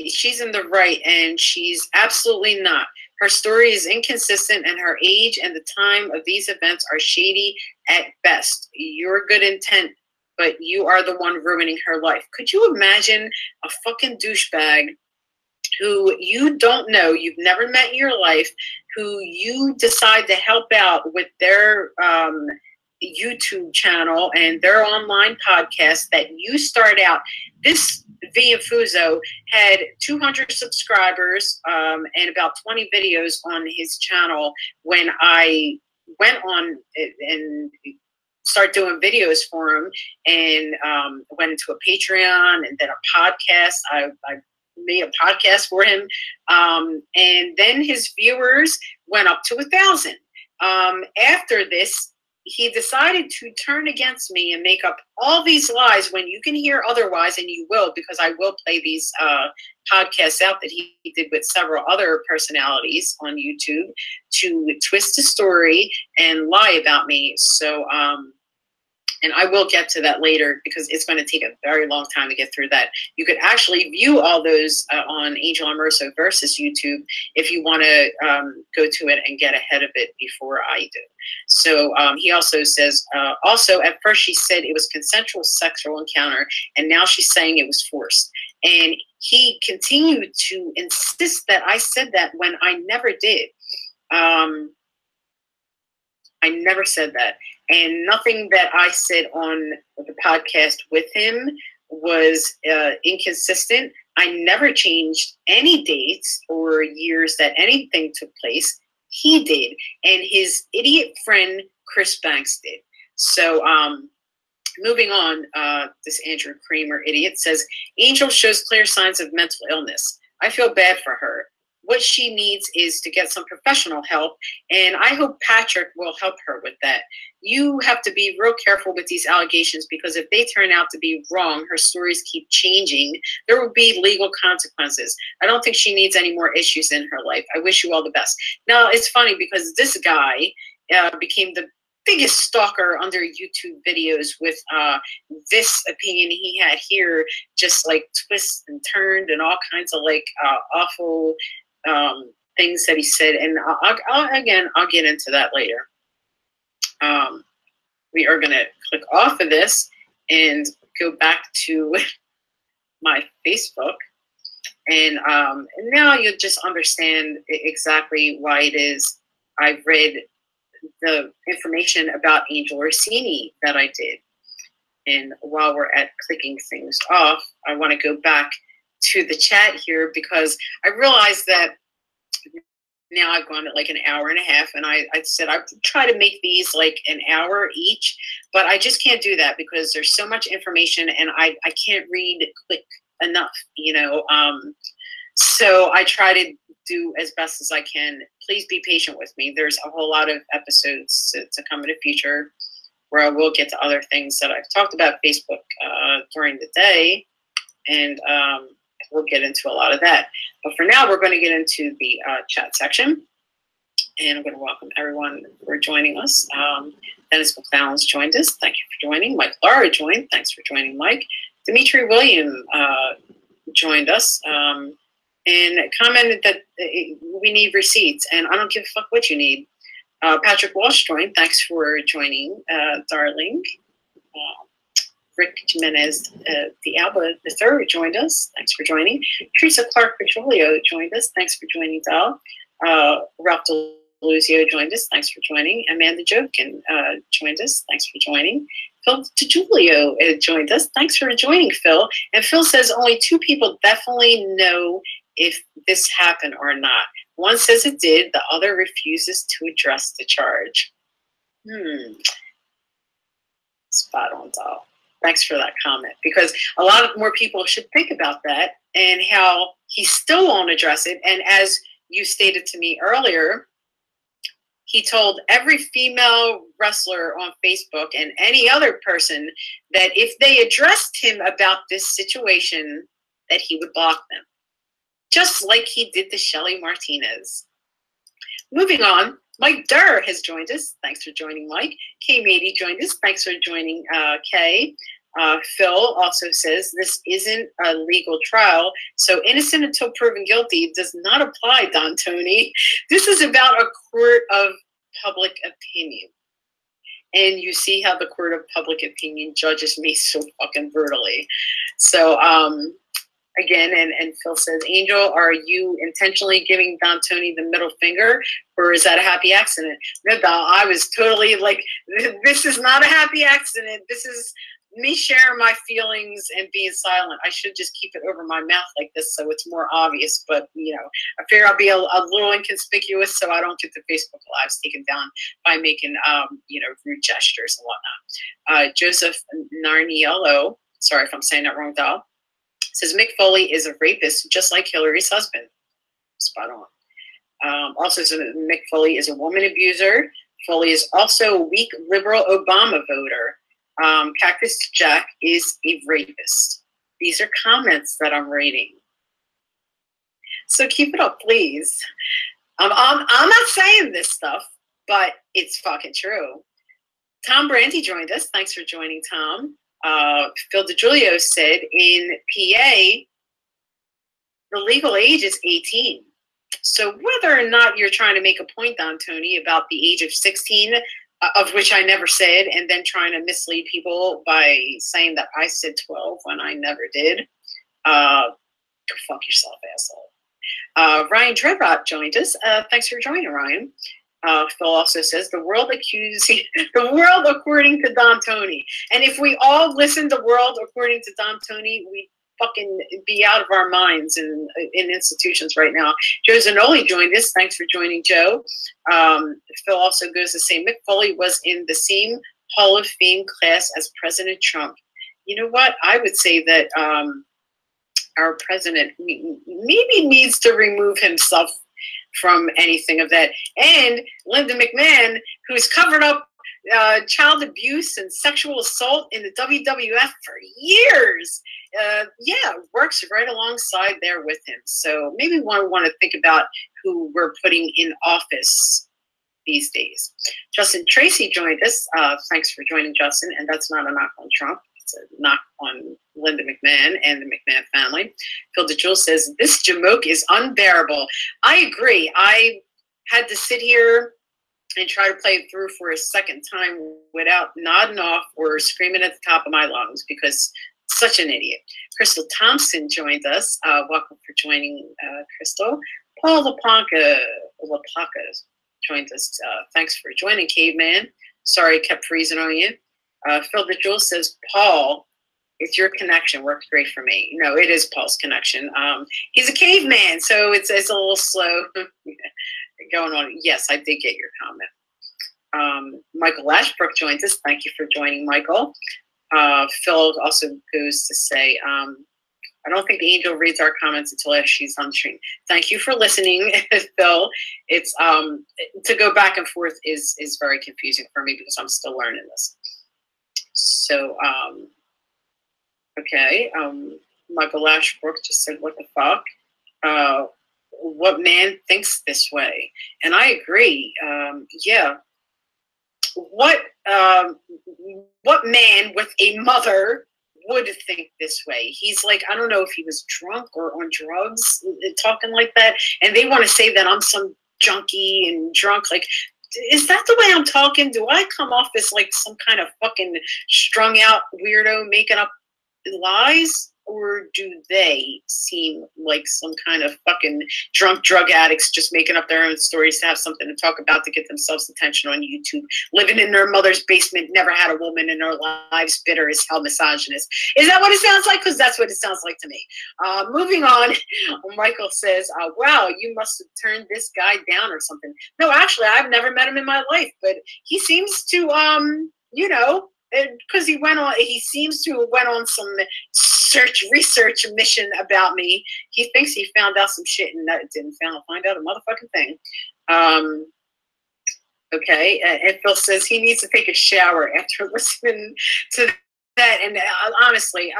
She's in the right, and she's absolutely not. Her story is inconsistent, and her age and the time of these events are shady at best. Your good intent, but you are the one ruining her life. Could you imagine a fucking douchebag who you don't know, you've never met in your life, who you decide to help out with their YouTube channel and their online podcast that you start out? This V Infuso had 200 subscribers and about 20 videos on his channel when I went on and start doing videos for him, and went into a Patreon and then a podcast. I made a podcast for him, and then his viewers went up to 1,000. After this, he decided to turn against me and make up all these lies when you can hear otherwise, and you will, because I will play these podcasts out that he did with several other personalities on YouTube to twist the story and lie about me. So, and I will get to that later because it's going to take a very long time to get through that. You could actually view all those on Angel Amoroso versus YouTube if you want to go to it and get ahead of it before I do. So he also says, also at first she said it was consensual sexual encounter, and now she's saying it was forced. And he continued to insist that I said that when I never did. I never said that. And nothing that I said on the podcast with him was inconsistent. I never changed any dates or years that anything took place. He did. And his idiot friend, Chris Banks, did. So moving on, this Andrew Kramer idiot says, Angel shows clear signs of mental illness. I feel bad for her. What she needs is to get some professional help, and I hope Patrick will help her with that. You have to be real careful with these allegations, because if they turn out to be wrong, her stories keep changing, there will be legal consequences. I don't think she needs any more issues in her life. I wish you all the best. Now, it's funny because this guy became the biggest stalker under YouTube videos with this opinion he had here, just like twists and turned and all kinds of like awful things that he said, and I'll get into that later. We are going to click off of this and go back to my Facebook, and now you'll just understand exactly why it is I read the information about Angel Orsini that I did. And while we're at clicking things off, I want to go back to the chat here, because I realized that now I've gone at like an hour and a half, and I said I try to make these like an hour each, but I just can't do that because there's so much information and I can't read quick enough, you know. So I try to do as best as I can. Please be patient with me. There's a whole lot of episodes to come in the future where I will get to other things that I've talked about Facebook during the day, and we'll get into a lot of that. But for now, we're going to get into the chat section, and I'm going to welcome everyone for joining us. Dennis McFallon's joined us. Thank you for joining. Mike Lara joined. Thanks for joining, Mike. Dimitri William joined us and commented that we need receipts, and I don't give a fuck what you need. Patrick Walsh joined. Thanks for joining, darling. Rick Jimenez the Alba III joined us. Thanks for joining. Teresa Clark Petrolio joined us. Thanks for joining, Val. Ralph DeLuzio joined us. Thanks for joining. Amanda Jokin joined us. Thanks for joining. Phil DiGiulio joined us. Thanks for joining, Phil. And Phil says only 2 people definitely know if this happened or not. One says it did. The other refuses to address the charge. Spot on, doll. Thanks for that comment, because a lot of more people should think about that and how he still won't address it. And as you stated to me earlier, he told every female wrestler on Facebook and any other person that if they addressed him about this situation, that he would block them. Just like he did to Shelly Martinez. Moving on, Mike Durr has joined us. Thanks for joining, Mike. K-Matey joined us. Thanks for joining, Kay. Phil also says this isn't a legal trial, so innocent until proven guilty does not apply, Don Tony. This is about a court of public opinion. And you see how the court of public opinion judges me so fucking brutally. So, again, and Phil says, Angel, are you intentionally giving Don Tony the middle finger, or is that a happy accident? No, Don, I was totally like, this is not a happy accident. This is me sharing my feelings and being silent. I should just keep it over my mouth like this so it's more obvious. But, you know, I figure I'll be a little inconspicuous so I don't get the Facebook Lives taken down by making, you know, rude gestures and whatnot. Joseph Narniello, sorry if I'm saying that wrong, Doll, says Mick Foley is a rapist just like Hillary's husband. Spot on. Also says Mick Foley is a woman abuser. Foley is also a weak liberal Obama voter. Cactus Jack is a rapist. These are comments that I'm reading. So keep it up, please. I'm not saying this stuff, but it's fucking true. Tom Brandy joined us. Thanks for joining, Tom. Phil DeJulio said in PA, the legal age is 18. So whether or not you're trying to make a point, Don Tony, about the age of 16, of which I never said, and then trying to mislead people by saying that I said 12 when I never did, go fuck yourself, asshole. Ryan Dreadrot joined us. Thanks for joining, Ryan. Phil also says the world according to Don Tony. And if we all listened to world according to Don Tony, we'd fucking be out of our minds in institutions right now. Joe Zanoli joined us. Thanks for joining, Joe. Phil also goes to say Mick Foley was in the same Hall of Fame class as President Trump. You know what? I would say that our president maybe needs to remove himself from anything of that. And Linda McMahon, who's covered up child abuse and sexual assault in the WWF for years, yeah, works right alongside there with him. So maybe we want to think about who we're putting in office these days. Justin Tracy joined us. Thanks for joining, Justin. And that's not a knock on Trump. It's a knock on Linda McMahon and the McMahon family. Phil DeJule says, this jamoke is unbearable. I agree. I had to sit here and try to play it through for a second time without nodding off or screaming at the top of my lungs because such an idiot. Crystal Thompson joined us. Welcome for joining, Crystal. Paul LaPlanca joined us. Thanks for joining, Caveman. Sorry, kept freezing on you. Phil DeJule says, Paul, it's your connection. Worked great for me. No, it is Paul's connection. He's a caveman, so it's a little slow going on. Yes, I did get your comment. Michael Ashbrook joins us. Thank you for joining, Michael. Phil also goes to say, I don't think Angel reads our comments until after she's on stream. Thank you for listening, Phil. It's to go back and forth is very confusing for me because I'm still learning this. So, okay, Michael Ashbrook just said, what the fuck? What man thinks this way? And I agree. Yeah. What man with a mother would think this way? He's like, I don't know if he was drunk or on drugs, talking like that. And they want to say that I'm some junkie and drunk. Like, is that the way I'm talking? Do I come off as like some kind of fucking strung out weirdo making up lies? Or do they seem like some kind of fucking drunk drug addicts just making up their own stories to have something to talk about to get themselves attention on YouTube, living in their mother's basement, never had a woman in their lives, bitter as hell, misogynist? Is that what it sounds like? Because that's what it sounds like to me. Moving on, Michael says, wow, you must have turned this guy down or something. No, actually, I've never met him in my life, but he seems to, you know, because he seems to have went on some research mission about me. He thinks he found out some shit and that didn't find out a motherfucking thing. Okay, and Phil says he needs to take a shower after listening to that. And honestly,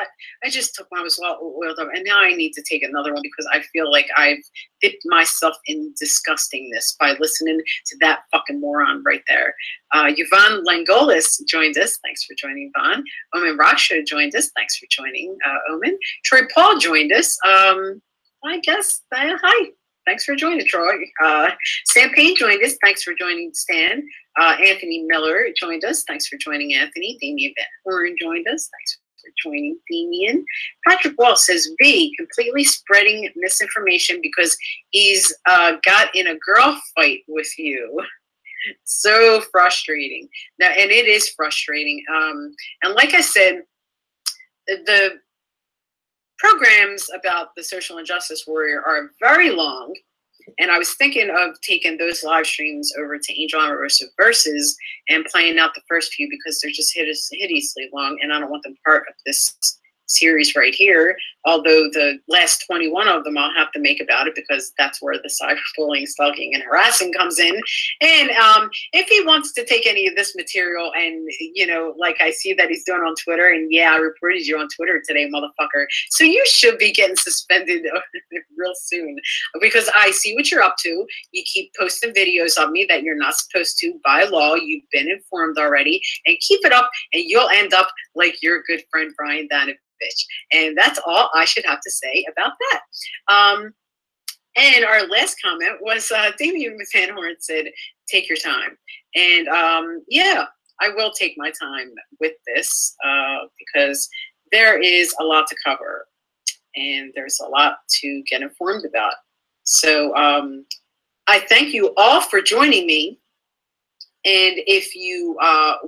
I just took one. I was well oiled up, and now I need to take another one because I feel like I've dipped myself in disgustingness by listening to that fucking moron right there. Yvonne Langolis joined us. Thanks for joining, Yvonne. Omen Raksha joined us. Thanks for joining, Omen. Troy Paul joined us. I guess, hi. Thanks for joining, Troy. Sam Payne joined us. Thanks for joining, Stan. Anthony Miller joined us. Thanks for joining, Anthony. Damien Van Horn joined us. Thanks for joining, Damien. Patrick Wall says, V, completely spreading misinformation because he's got in a girl fight with you. So frustrating. Now, and it is frustrating. And like I said, the programs about the social injustice warrior are very long, and I was thinking of taking those live streams over to Angel Amoroso Versus and playing out the first few because they're just hideously long, and I don't want them part of this series right here, although the last 21 of them I'll have to make about it because that's where the cyberbullying, stalking, and harassing comes in. And if he wants to take any of this material and, you know, like I see that he's doing on Twitter, and yeah, I reported you on Twitter today, motherfucker, so you should be getting suspended real soon because I see what you're up to. You keep posting videos of me that you're not supposed to by law. You've been informed already, and keep it up and you'll end up like your good friend Brian Danovich. And that's all I should have to say about that. And our last comment was Damien Van Horn said, take your time. And yeah, I will take my time with this because there is a lot to cover and there's a lot to get informed about. So I thank you all for joining me. And if you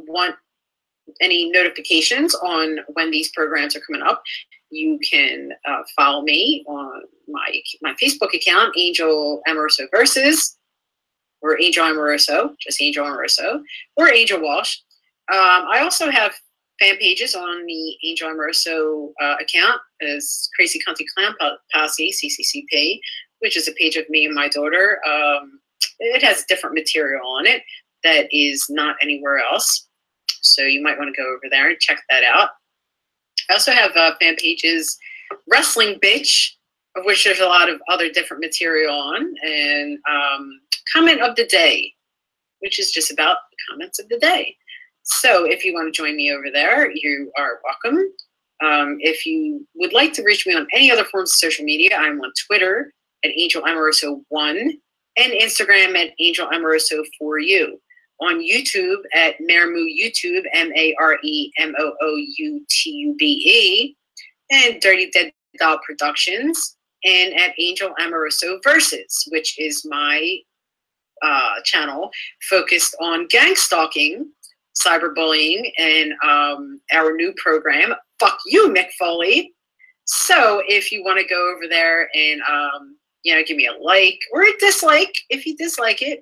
want any notifications on when these programs are coming up, you can follow me on my Facebook account, Angel Amoroso Versus, or Angel Amoroso, just Angel Amoroso, or Angel Walsh. I also have fan pages on the Angel Amoroso account as Crazy Cunty Clown Posse, CCCP, which is a page of me and my daughter. It has different material on it that is not anywhere else. So you might want to go over there and check that out. I also have fan pages, Wrestling Bitch, of which there's a lot of other different material on, and Comment of the Day, which is just about the comments of the day. So if you want to join me over there, you are welcome. If you would like to reach me on any other forms of social media, I'm on Twitter at Angel Amoroso1 and Instagram at Angel Amoroso for you. On YouTube at Maremu YouTube, MareMoutube, and Dirty Dead Doll Productions, and at Angel Amoroso Versus, which is my channel focused on gang stalking, cyberbullying, and our new program, Fuck You, Mick Foley. So if you want to go over there and you know, give me a like or a dislike if you dislike it.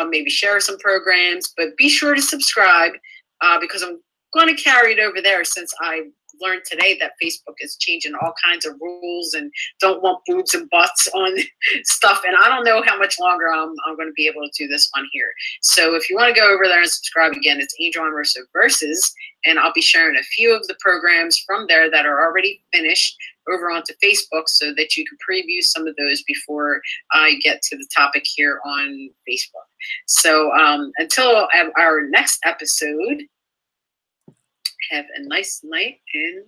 Maybe share some programs, but be sure to subscribe because I'm going to carry it over there since I learned today that Facebook is changing all kinds of rules and don't want boobs and butts on stuff. And I don't know how much longer I'm going to be able to do this on here. So if you want to go over there and subscribe again, it's Angel Amoroso Versus, and I'll be sharing a few of the programs from there that are already finished over onto Facebook so that you can preview some of those before I get to the topic here on Facebook. So until our next episode, have a nice night and